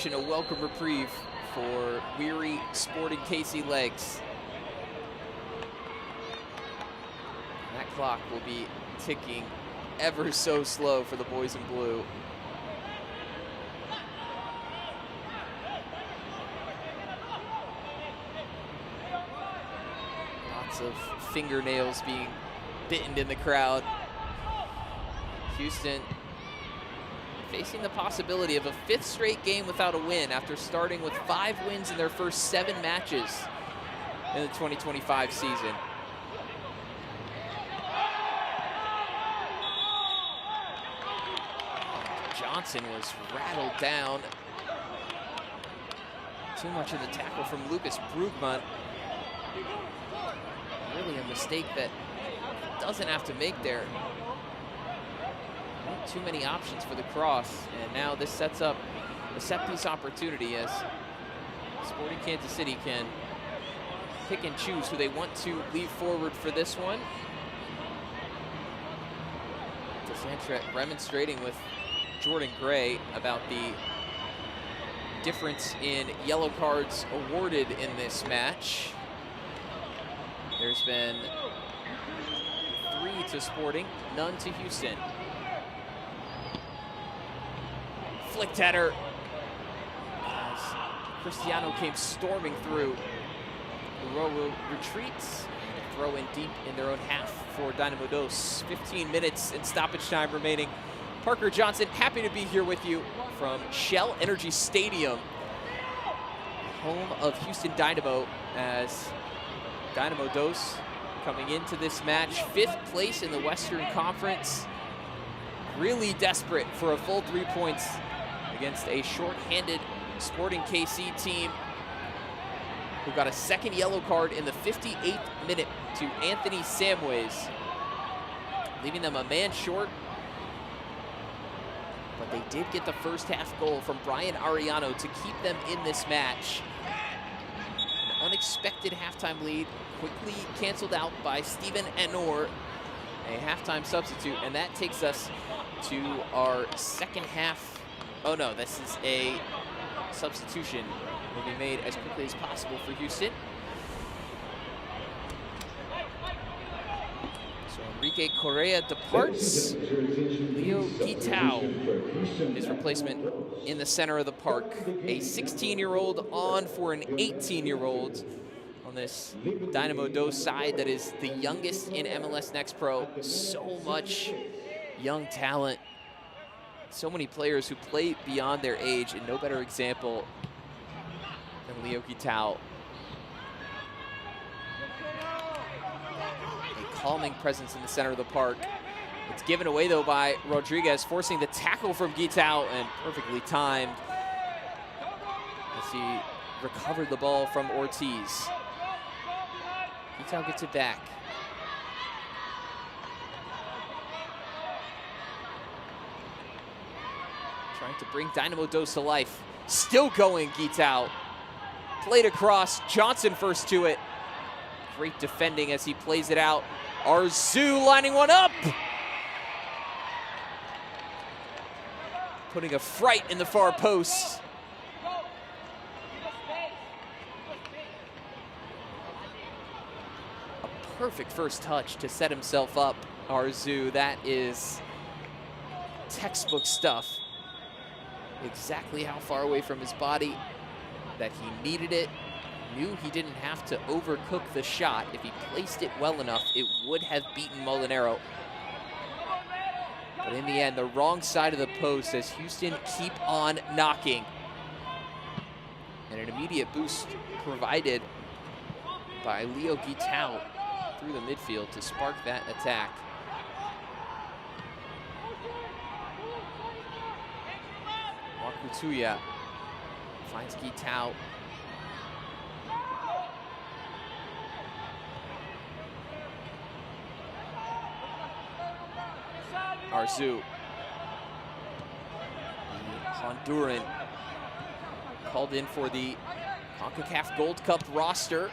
A welcome reprieve for weary Sporting KC legs. And that clock will be ticking ever so slow for the boys in blue. Lots of fingernails being bitten in the crowd. Houston facing the possibility of a 5th straight game without a win after starting with 5 wins in their first 7 matches in the 2025 season. Johnson was rattled down. Too much of the tackle from Lucas Brugman. Really a mistake that doesn't have to make there. Not too many options for the cross, and now this sets up a set-piece opportunity as Sporting Kansas City can pick and choose who they want to leave forward for this one. DeSantre remonstrating with Jordan Gray about the difference in yellow cards awarded in this match. There's been 3 to Sporting, none to Houston. Flicked header as Cristiano came storming through. Uro retreats, throw in deep in their own half for Dynamo Dos. 15 minutes in stoppage time remaining. Parker Johnson, happy to be here with you from Shell Energy Stadium, home of Houston Dynamo, as Dynamo Dos coming into this match 5th place in the Western Conference. Really desperate for a full 3 points against a short-handed Sporting KC team. who got a second yellow card in the 58th minute to Anthony Samways, leaving them a man short. But they did get the first half goal from Brian Ariano to keep them in this match. An unexpected halftime lead, quickly canceled out by Steven Enor, a halftime substitute, and that takes us to our second half. Oh no, this is a substitution. Will be made as quickly as possible for Houston. So Enrique Correa departs. Leo Guitao, his replacement in the center of the park. A 16-year-old on for an 18-year-old on this Dynamo Dos side that is the youngest in MLS Next Pro. So much young talent. So many players who play beyond their age, and no better example than Leo Guitao. A calming presence in the center of the park. It's given away though by Rodriguez, forcing the tackle from Guitao, and perfectly timed as he recovered the ball from Ortiz. Guitao gets it back. Trying to bring Dynamo Dos to life. Still going, Guitao. Played across, Johnson first to it. Great defending as he plays it out. Arzu lining one up. Putting a fright in the far post. A perfect first touch to set himself up, Arzu. That is textbook stuff. Exactly how far away from his body that he needed it. Knew he didn't have to overcook the shot. If he placed it well enough, it would have beaten Molinero. But in the end, the wrong side of the post as Houston keep on knocking. And an immediate boost provided by Leo Guitao through the midfield to spark that attack. Wakutuya finds Guitao. Arzu, the Honduran, called in for the CONCACAF Gold Cup roster.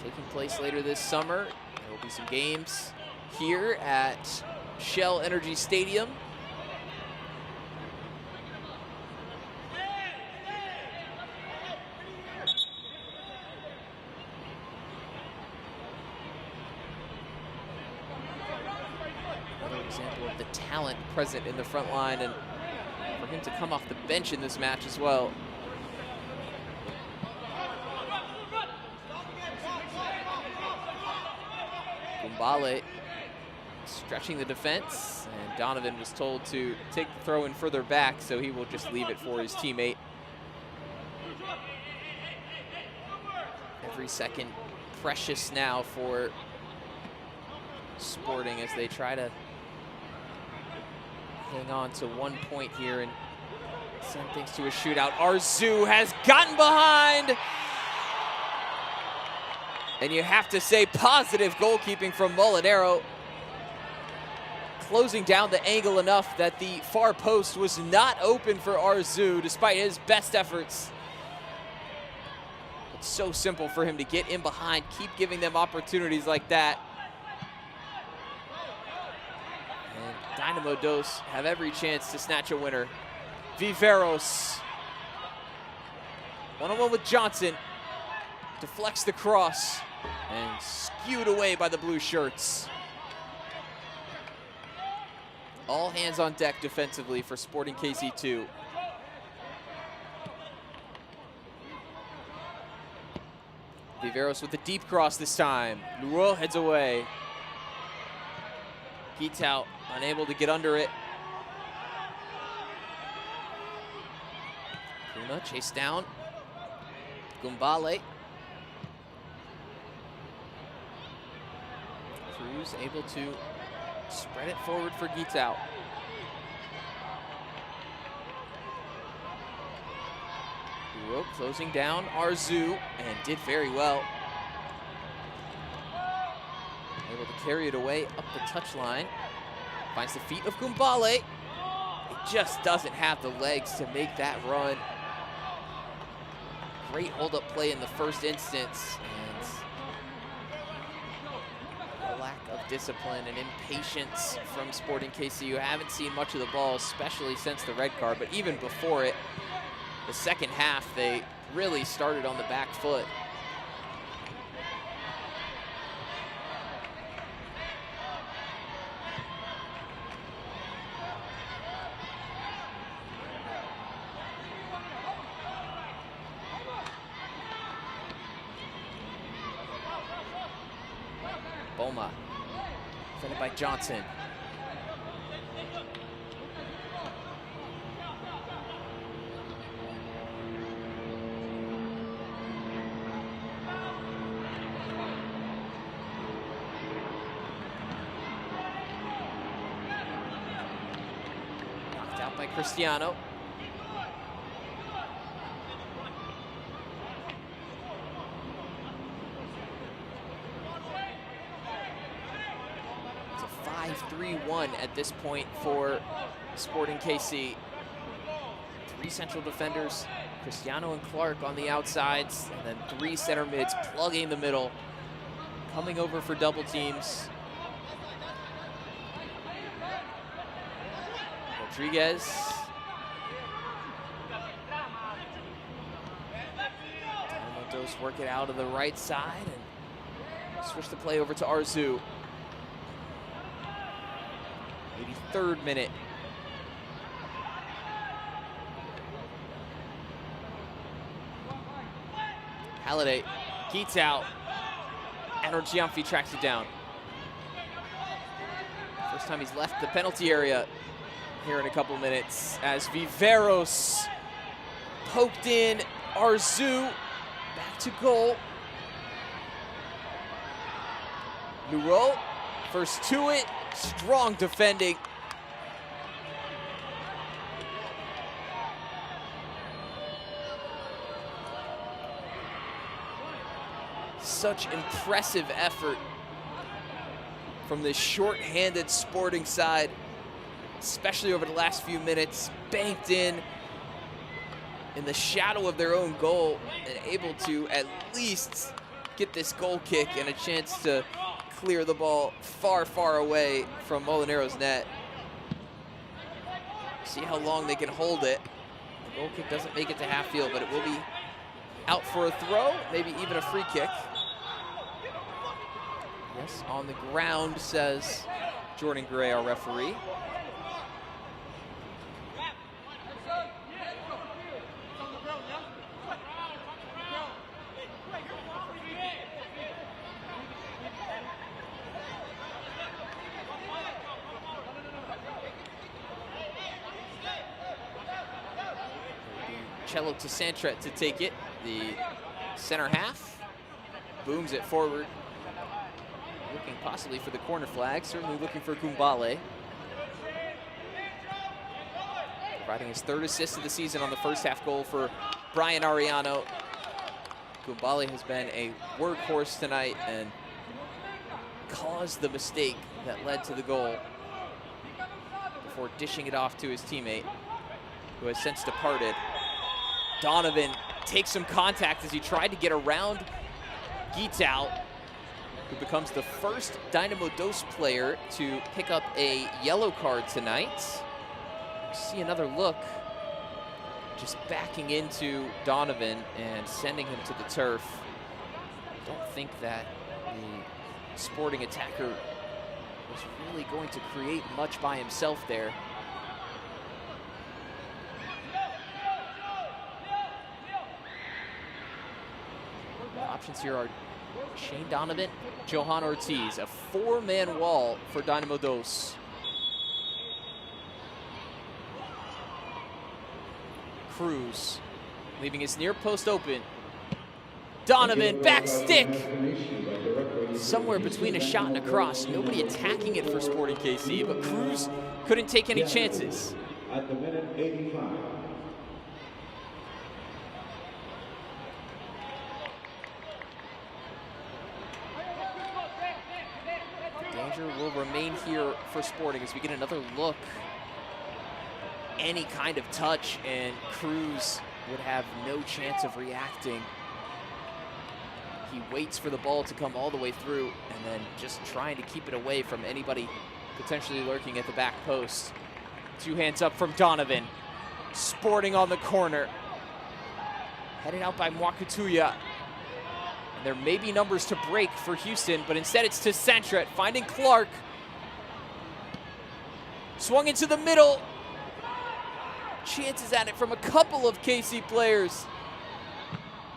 Taking place later this summer. There will be some games here at Shell Energy Stadium. Example of the talent present in the front line, and for him to come off the bench in this match as well. Gumbale stretching the defense, and Donovan was told to take the throw in further back, so he will just leave it for his teammate. Every second precious now for Sporting as they try to hang on to 1 point here and send things to a shootout. Arzu has gotten behind. And you have to say positive goalkeeping from Molinero. Closing down the angle enough that the far post was not open for Arzu despite his best efforts. It's so simple for him to get in behind, keep giving them opportunities like that. Dynamo Dos have every chance to snatch a winner. Viveros, one-on-one with Johnson, deflects the cross and skewed away by the blue shirts. All hands on deck defensively for Sporting KC2. Viveros with the deep cross this time. Luo heads away. Guitao unable to get under it. Kuna chased down. Gumbale. Cruz able to spread it forward for Guitao. Nuro closing down Arzu and did very well. Able to carry it away up the touchline. Finds the feet of Gumbale. It just doesn't have the legs to make that run. Great hold-up play in the first instance, and a lack of discipline and impatience from Sporting KC. You haven't seen much of the ball, especially since the red card, but even before it, the second half, they really started on the back foot. Boma, defended by Johnson. Knocked out by Cristiano. It's a 5-3-1 at this point for Sporting KC. Three central defenders, Cristiano and Clark on the outsides, and then three center mids plugging the middle, coming over for double teams. Rodriguez. Dynamo Dos work it out of the right side and switch the play over to Arzu. 83rd minute. Halliday geets out, and Orgianfi tracks it down. First time he's left the penalty area here in a couple minutes as Viveros poked in. Arzu back to goal. Nuro first to it, strong defending. Such impressive effort from this short-handed Sporting side, especially over the last few minutes. Banked in the shadow of their own goal and able to at least get this goal kick and a chance to clear the ball far, far away from Molinero's net. See how long they can hold it. The goal kick doesn't make it to half field, but it will be out for a throw, maybe even a free kick. Yes, on the ground, says Jordan Gray, our referee. Cello to Santret to take it. The center half booms it forward. Looking possibly for the corner flag, certainly looking for Gumbale. Providing his third assist of the season on the first half goal for Brian Ariano. Gumbale has been a workhorse tonight and caused the mistake that led to the goal before dishing it off to his teammate, who has since departed. Donovan takes some contact as he tried to get around Geets-out, who becomes the first Dynamo Dos player to pick up a yellow card tonight. See another look, just backing into Donovan and sending him to the turf. Don't think that the Sporting attacker was really going to create much by himself there. The options here are Shane Donovan, Johan Ortiz, a four-man wall for Dynamo Dos. Cruz leaving his near post open. Donovan, back stick. Somewhere between a shot and a cross. Nobody attacking it for Sporting KC, but Cruz couldn't take any chances. At the minute 85. Danger will remain here for Sporting as we get another look. Any kind of touch, and Cruz would have no chance of reacting. He waits for the ball to come all the way through and then just trying to keep it away from anybody potentially lurking at the back post. 2 hands up from Donovan. Sporting on the corner. Headed out by Mwakatuya. And there may be numbers to break for Houston, but instead it's to Santret, finding Clark. Swung into the middle. Chances at it from a couple of KC players.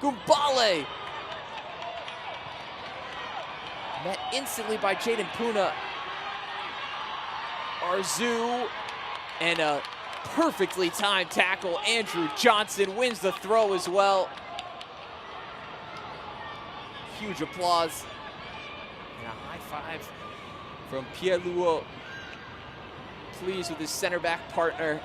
Gumbale. Met instantly by Jaden Puna. Arzu, and a perfectly timed tackle. Andrew Johnson wins the throw as well. Huge applause. And a high five from Pierre Luo. Pleased with his center back partner.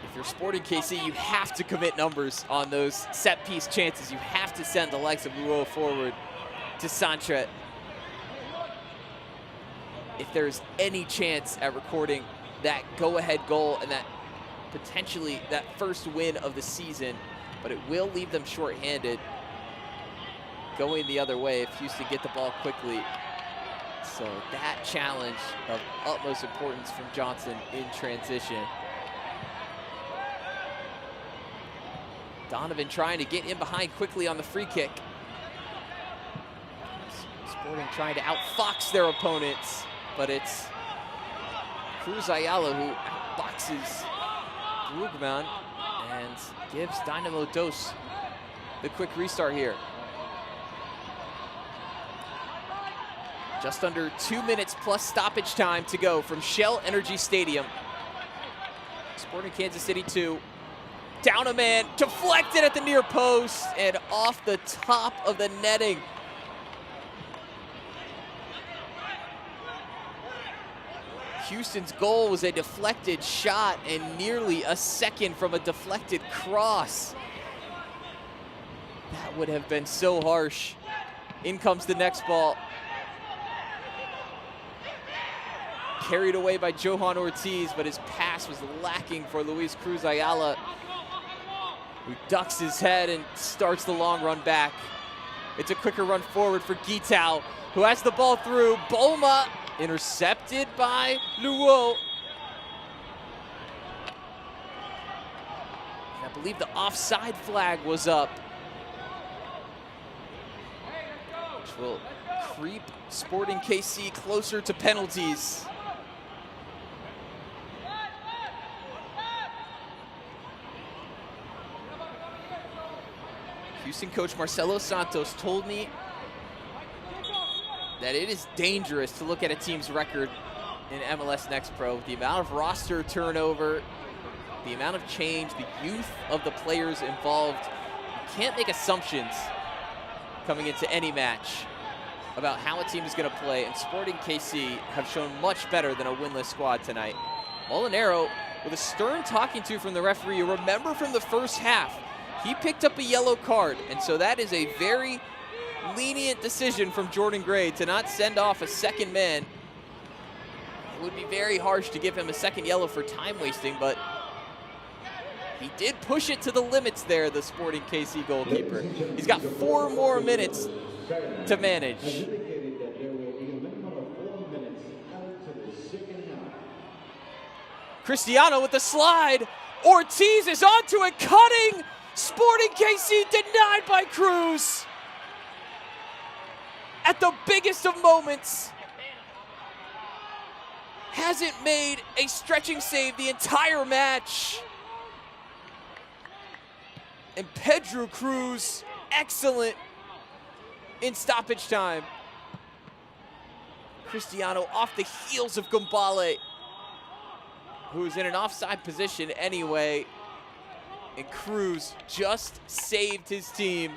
If you're Sporting KC, you have to commit numbers on those set piece chances. You have to send the likes of Luo forward to Santret. If there's any chance at recording that go-ahead goal and that potentially that first win of the season, but it will leave them short-handed going the other way if Houston get the ball quickly. So that challenge of utmost importance from Johnson in transition. Donovan trying to get in behind quickly on the free kick. Sporting trying to outfox their opponents, but it's Cruz Ayala who outboxes Brugman and gives Dynamo Dos the quick restart here. Just under 2 minutes plus stoppage time to go from Shell Energy Stadium. Sporting Kansas City 2. Down a man, deflected at the near post and off the top of the netting. Houston's goal was a deflected shot and nearly a second from a deflected cross. That would have been so harsh. In comes the next ball. Carried away by Johan Ortiz, but his pass was lacking for Luis Cruz Ayala, who ducks his head and starts the long run back. It's a quicker run forward for Guitao, who has the ball through. Boma intercepted by Luo. And I believe the offside flag was up, which will creep Sporting KC closer to penalties. Houston coach Marcelo Santos told me that it is dangerous to look at a team's record in MLS Next Pro. The amount of roster turnover, the amount of change, the youth of the players involved. You can't make assumptions coming into any match about how a team is going to play, and Sporting KC have shown much better than a winless squad tonight. Molinaro with a stern talking to from the referee. You remember from the first half, he picked up a yellow card, and so that is a very lenient decision from Jordan Gray to not send off a second man. It would be very harsh to give him a second yellow for time wasting, but he did push it to the limits there, the Sporting KC goalkeeper. He's got 4 more minutes to manage. Cristiano with the slide. Ortiz is onto it, cutting. Sporting KC denied by Cruz. At the biggest of moments. Hasn't made a stretching save the entire match. And Pedro Cruz, excellent in stoppage time. Cristiano off the heels of Gumbale, who's in an offside position anyway. And Cruz just saved his team.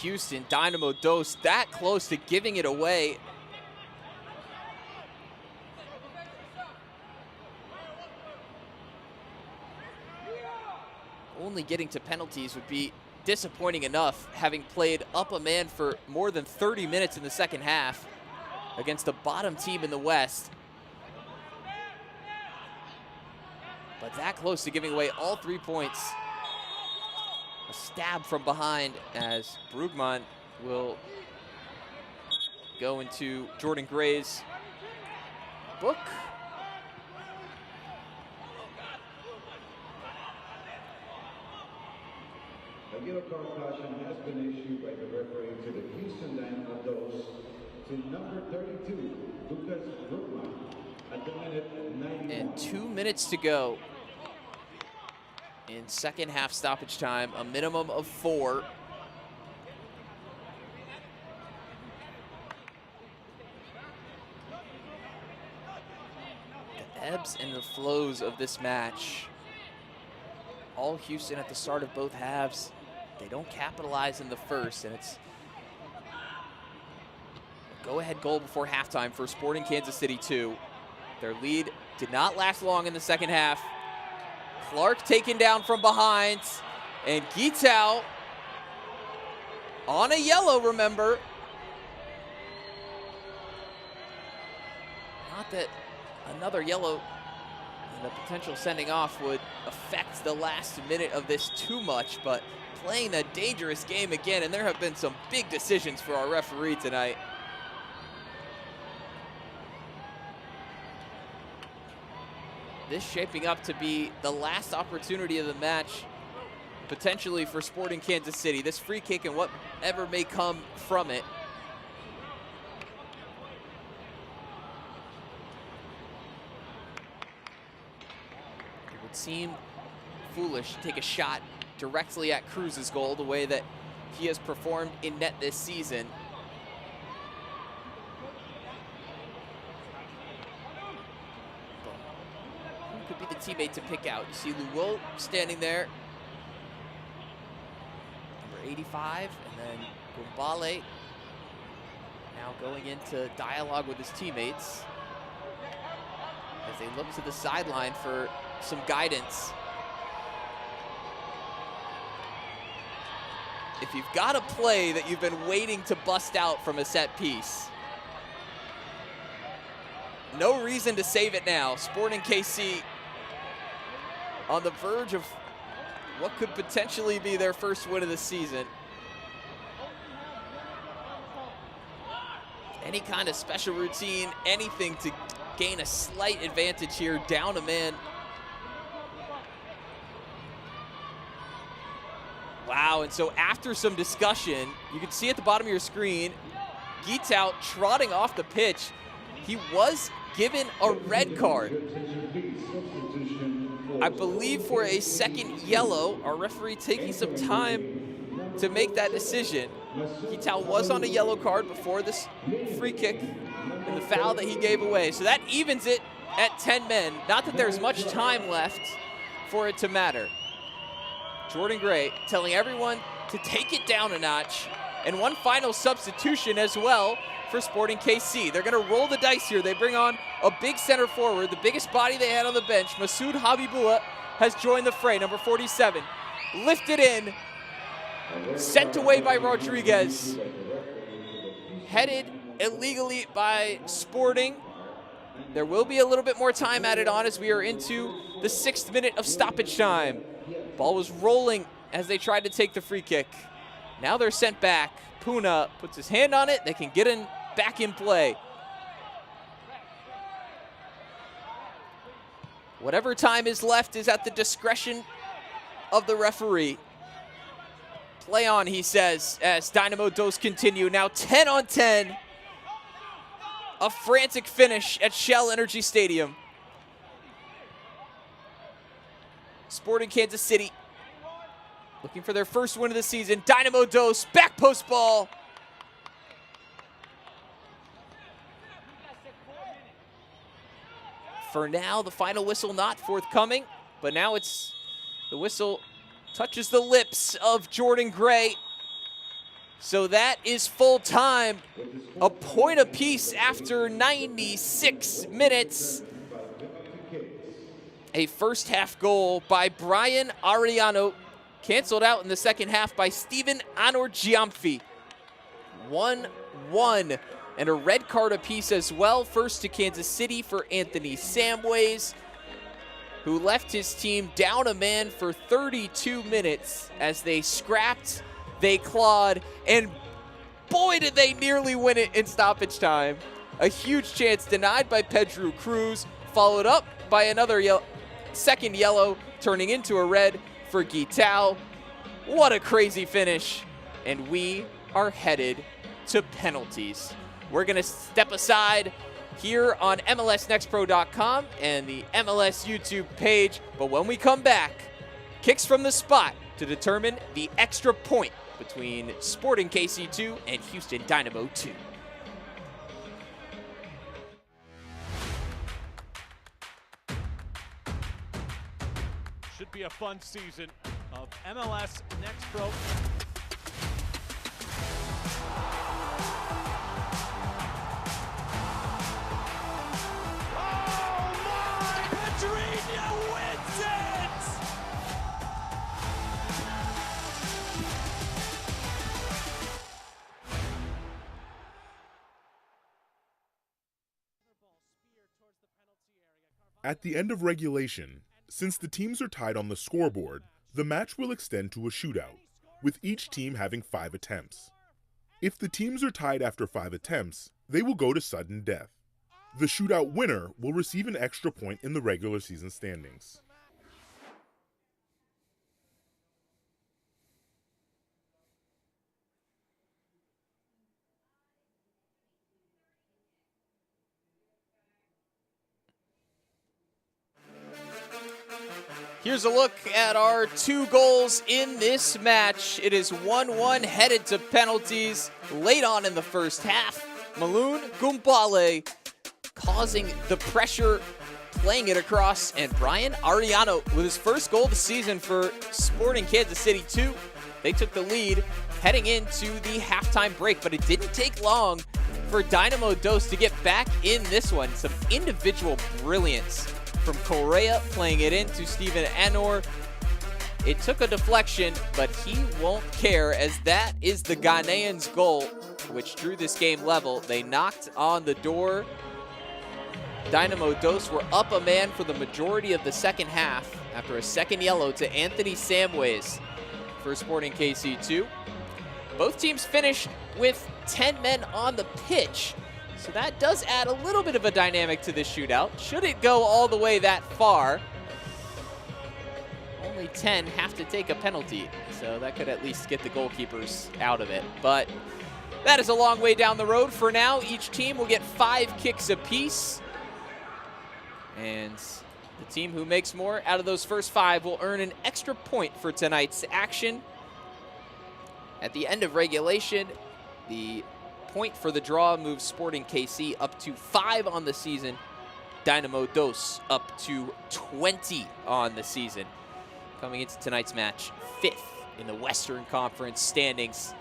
Houston, Dynamo Dos, that close to giving it away. Only getting to penalties would be disappointing enough, having played up a man for more than 30 minutes in the second half against the bottom team in the West. But that close to giving away all 3 points. A stab from behind as Brugman will go into Jordan Gray's book. A yellow card caution has been issued by the referee to the Houston Dynamo Dos to number 32, Lucas Brugman, at the minute 91. And 2 minutes to go in second half stoppage time, a minimum of 4. The ebbs and the flows of this match. All Houston at the start of both halves. They don't capitalize in the first, and it's a go-ahead goal before halftime for Sporting Kansas City 2. Their lead did not last long in the second half. Clark taken down from behind, and Guitao on a yellow, remember. Not that another yellow and a potential sending off would affect the last minute of this too much, but playing a dangerous game again, and there have been some big decisions for our referee tonight. This shaping up to be the last opportunity of the match, potentially for Sporting Kansas City. This free kick and whatever may come from it. It would seem foolish to take a shot directly at Cruz's goal the way that he has performed in net this season. Could be the teammate to pick out. You see Luo standing there, number 85, and then Gumbale now going into dialogue with his teammates as they look to the sideline for some guidance. If you've got a play that you've been waiting to bust out from a set piece, no reason to save it now. Sporting KC on the verge of what could potentially be their first win of the season. Any kind of special routine, anything to gain a slight advantage here, down a man. Wow, and so after some discussion, you can see at the bottom of your screen, Guitao trotting off the pitch. He was given a red card, I believe, for a second yellow. Our referee taking some time to make that decision. Guitao was on a yellow card before this free kick and the foul that he gave away. So that evens it at 10 men. Not that there's much time left for it to matter. Jordan Gray telling everyone to take it down a notch. And one final substitution as well for Sporting KC. They're going to roll the dice here. They bring on a big center forward, the biggest body they had on the bench. Masoud Habibullah has joined the fray, number 47. Lifted in, sent away by Rodriguez. Headed illegally by Sporting. There will be a little bit more time added on as we are into the 6th minute of stoppage time. Ball was rolling as they tried to take the free kick. Now they're sent back. Puna puts his hand on it. They can get in back in play. Whatever time is left is at the discretion of the referee. Play on, he says, as Dynamo Dos continue. Now 10 on 10. A frantic finish at Shell Energy Stadium. Sporting Kansas City looking for their first win of the season. Dynamo Dos, back post ball. For now, the final whistle not forthcoming, but now it's the whistle touches the lips of Jordan Gray. So that is full time. A point apiece after 96 minutes. A first half goal by Brian Ariano, canceled out in the second half by Steven Anorgiamfi. 1-1, and a red card apiece as well. First to Kansas City for Anthony Samways, who left his team down a man for 32 minutes as they scrapped, they clawed, and boy did they nearly win it in stoppage time. A huge chance denied by Pedro Cruz, followed up by another second yellow, turning into a red for Guitao. What a crazy finish, and we are headed to penalties. We're gonna step aside here on MLSNextPro.com and the MLS YouTube page, but when we come back, kicks from the spot to determine the extra point between Sporting KC 2 and Houston Dynamo 2. Should be a fun season of MLS Next Pro. At the end of regulation, since the teams are tied on the scoreboard, the match will extend to a shootout, with each team having 5 attempts. If the teams are tied after 5 attempts, they will go to sudden death. The shootout winner will receive an extra point in the regular season standings. Here's a look at our 2 goals in this match. It is 1-1 headed to penalties late on in the first half. Maloon Gumbale causing the pressure, playing it across, and Brian Ariano with his first goal of the season for Sporting Kansas City 2. They took the lead heading into the halftime break, but it didn't take long for Dynamo Dos to get back in this one. Some individual brilliance from Correa, playing it into Steven Anor. It took a deflection, but he won't care, as that is the Ghanaians' goal, which drew this game level. They knocked on the door. Dynamo Dos were up a man for the majority of the second half after a second yellow to Anthony Samways for Sporting KC 2. Both teams finished with 10 men on the pitch, so that does add a little bit of a dynamic to this shootout. Should it go all the way that far, only 10 have to take a penalty, so that could at least get the goalkeepers out of it. But that is a long way down the road. For now, each team will get 5 kicks apiece, and the team who makes more out of those first 5 will earn an extra point for tonight's action. At the end of regulation, the point for the draw moves Sporting KC up to 5 on the season. Dynamo Dos up to 20 on the season. Coming into tonight's match, 5th in the Western Conference standings.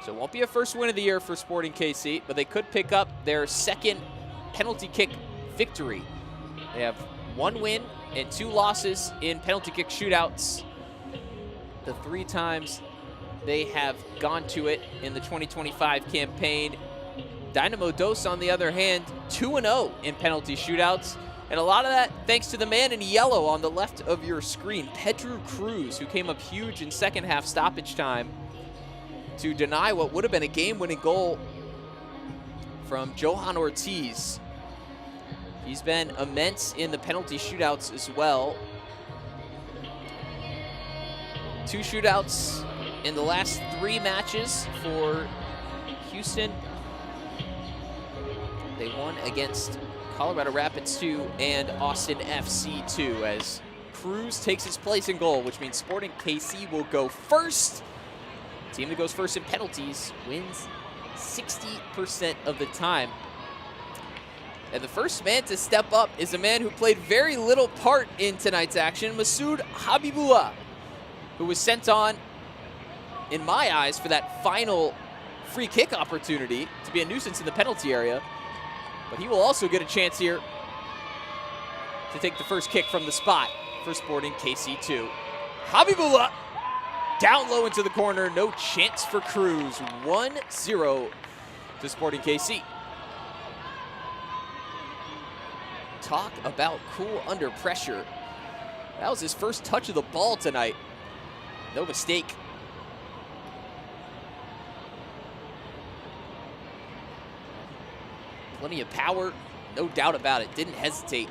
So it won't be a first win of the year for Sporting KC, but they could pick up their second penalty kick victory. They have 1 win and 2 losses in penalty kick shootouts. The 3 times they have gone to it in the 2025 campaign. Dynamo Dos, on the other hand, 2-0 in penalty shootouts. And a lot of that thanks to the man in yellow on the left of your screen, Pedro Cruz, who came up huge in second half stoppage time to deny what would have been a game-winning goal from Johan Ortiz. He's been immense in the penalty shootouts as well. 2 shootouts in the last 3 matches for Houston. They won against Colorado Rapids 2 and Austin FC 2 as Cruz takes his place in goal, which means Sporting KC will go first. The team that goes first in penalties wins 60% of the time. And the first man to step up is a man who played very little part in tonight's action, Masoud Habibullah, who was sent on in my eyes, for that final free kick opportunity to be a nuisance in the penalty area. But he will also get a chance here to take the first kick from the spot for Sporting KC 2. Habibullah down low into the corner. No chance for Cruz. 1-0 to Sporting KC. Talk about cool under pressure. That was his first touch of the ball tonight. No mistake. Plenty of power, no doubt about it. Didn't hesitate.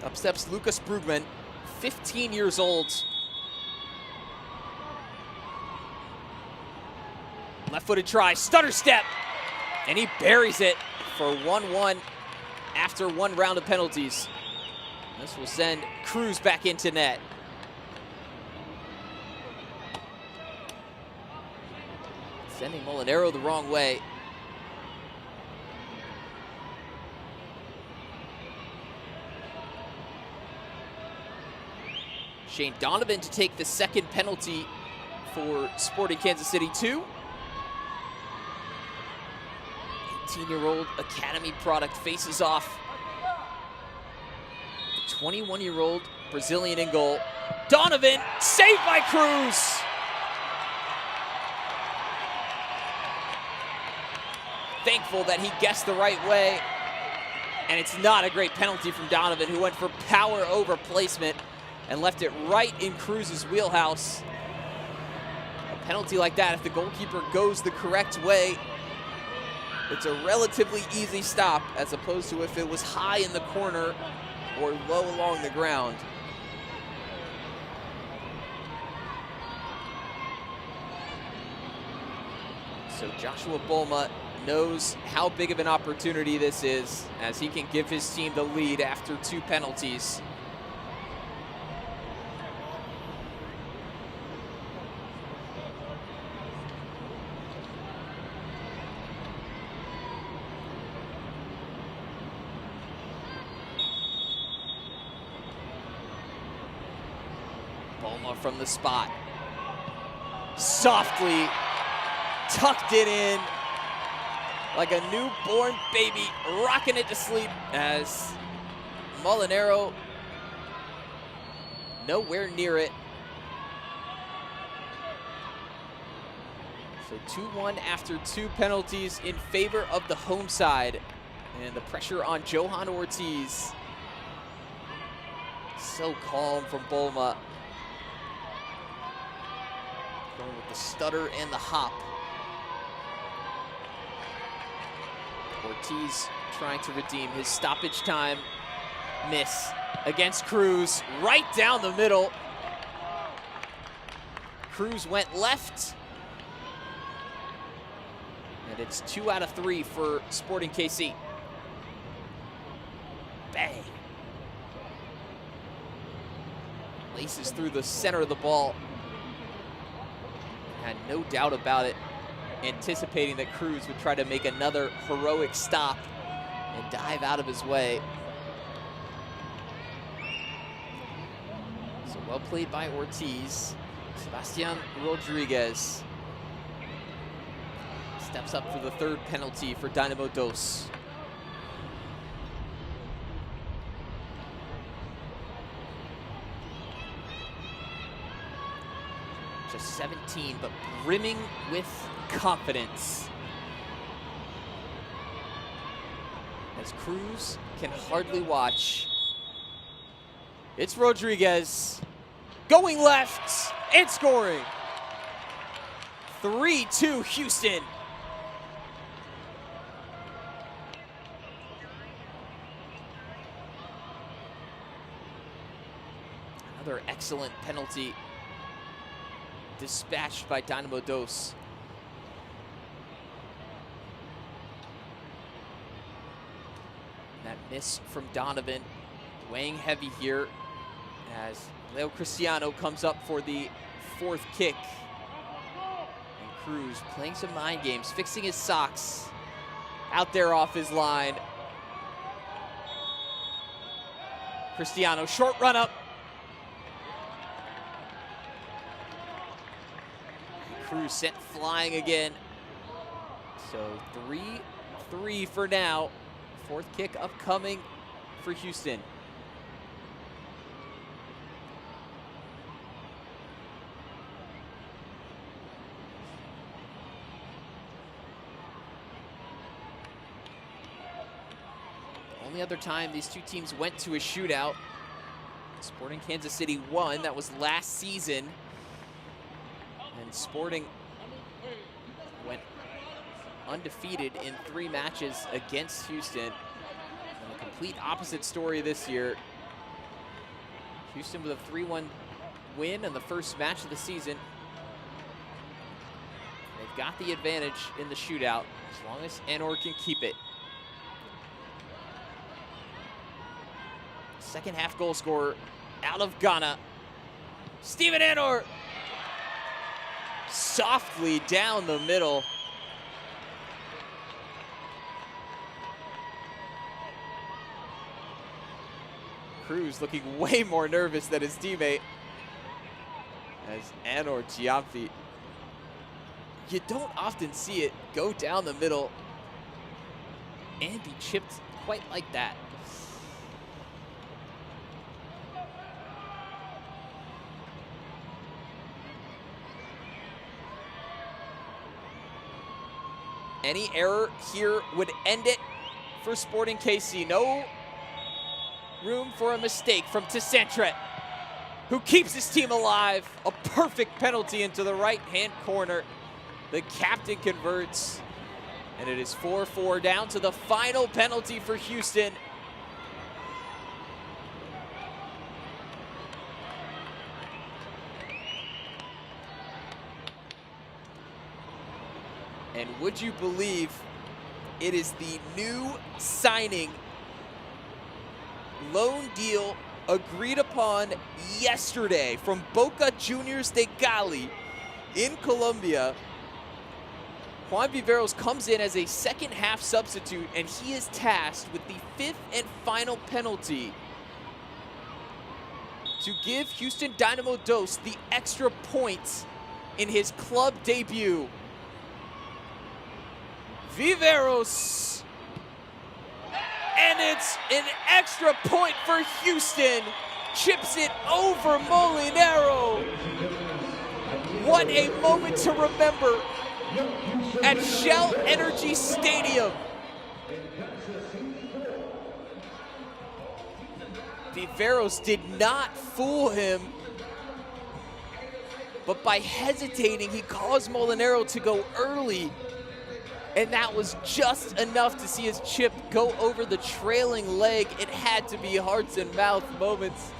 Up steps Lucas Brugman, 15 years old. Left-footed try, stutter step, and he buries it for 1-1 after one round of penalties. This will send Cruz back into net. Sending Molinero the wrong way. Shane Donovan to take the second penalty for Sporting Kansas City 2. 18-year-old academy product faces off. The 21-year-old Brazilian in goal. Donovan, saved by Cruz. Thankful that he guessed the right way. And it's not a great penalty from Donovan, who went for power over placement and left it right in Cruz's wheelhouse. A penalty like that, if the goalkeeper goes the correct way, it's a relatively easy stop, as opposed to if it was high in the corner or low along the ground. So Joshua Bolma knows how big of an opportunity this is, as he can give his team the lead after 2 penalties. Bolma from the spot. Softly tucked it in like a newborn baby, rocking it to sleep, as Molinero nowhere near it. So 2-1 after 2 penalties in favor of the home side. And the pressure on Johan Ortiz. So calm from Bolma. Going with the stutter and the hop. Ortiz trying to redeem his stoppage time miss against Cruz, right down the middle. Cruz went left. And it's 2 out of 3 for Sporting KC. Bang. Laces through the center of the ball. Had no doubt about it, anticipating that Cruz would try to make another heroic stop and dive out of his way. So well played by Ortiz. Sebastian Rodriguez steps up for the 3rd penalty for Dynamo Dos. Just 17, but brimming with confidence. As Cruz can hardly watch. It's Rodriguez going left and scoring. 3-2 Houston. Another excellent penalty dispatched by Dynamo Dos. That miss from Donovan weighing heavy here, as Leo Cristiano comes up for the 4th kick. And Cruz playing some mind games, fixing his socks out there off his line. Cristiano, short run up. Cruz sent flying again. So 3-3 for now. Fourth kick upcoming for Houston. Only other time these two teams went to a shootout, Sporting Kansas City won. That was last season. And Sporting went undefeated in 3 matches against Houston. And a complete opposite story this year. Houston with a 3-1 win in the first match of the season. They've got the advantage in the shootout as long as Anor can keep it. Second half goal scorer out of Ghana, Steven Anor. Softly down the middle. Cruz looking way more nervous than his teammate. As Anor Giampi. You don't often see it go down the middle and be chipped quite like that. Any error here would end it for Sporting KC. No room for a mistake from Tessentre, who keeps his team alive. A perfect penalty into the right-hand corner. The captain converts, and it is 4-4 down to the final penalty for Houston. And would you believe it is the new signing loan deal agreed upon yesterday from Boca Juniors de Cali in Colombia. Juan Viveros comes in as a second half substitute, and he is tasked with the 5th and final penalty to give Houston Dynamo Dos the extra points in his club debut. Viveros, and it's an extra point for Houston. Chips it over Molinero. What a moment to remember at Shell Energy Stadium. Viveros did not fool him, but by hesitating, he caused Molinero to go early. And that was just enough to see his chip go over the trailing leg. It had to be hearts and mouth moments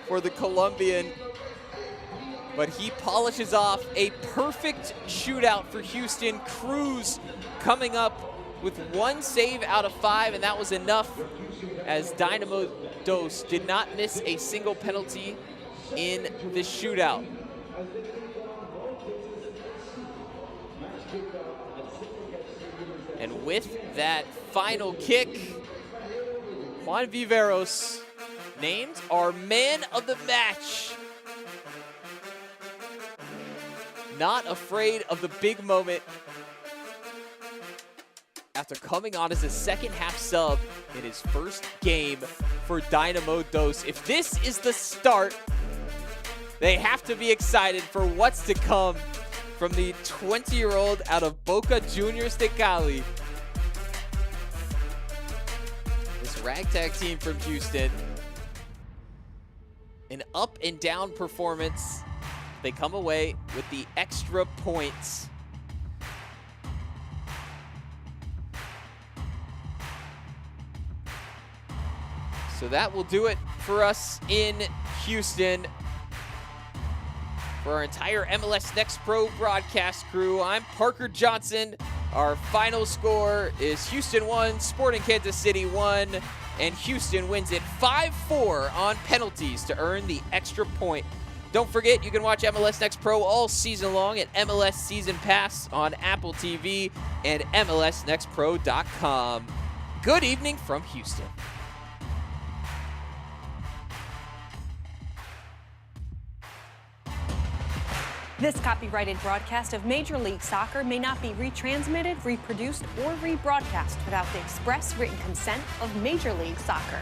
for the Colombian. But he polishes off a perfect shootout for Houston. Cruz coming up with 1 save out of 5, and that was enough, as Dynamo Dos did not miss a single penalty in the shootout. And with that final kick, Juan Viveros named our man of the match. Not afraid of the big moment after coming on as a second half sub in his first game for Dynamo Dos. If this is the start, they have to be excited for what's to come from the 20-year-old out of Boca Juniors de Cali. This ragtag team from Houston. An up and down performance. They come away with the extra points. So that will do it for us in Houston. For our entire MLS Next Pro broadcast crew, I'm Parker Johnson. Our final score is Houston 1, Sporting Kansas City 1, and Houston wins it 5-4 on penalties to earn the extra point. Don't forget, you can watch MLS Next Pro all season long at MLS Season Pass on Apple TV and MLSNextPro.com. Good evening from Houston. This copyrighted broadcast of Major League Soccer may not be retransmitted, reproduced, or rebroadcast without the express written consent of Major League Soccer.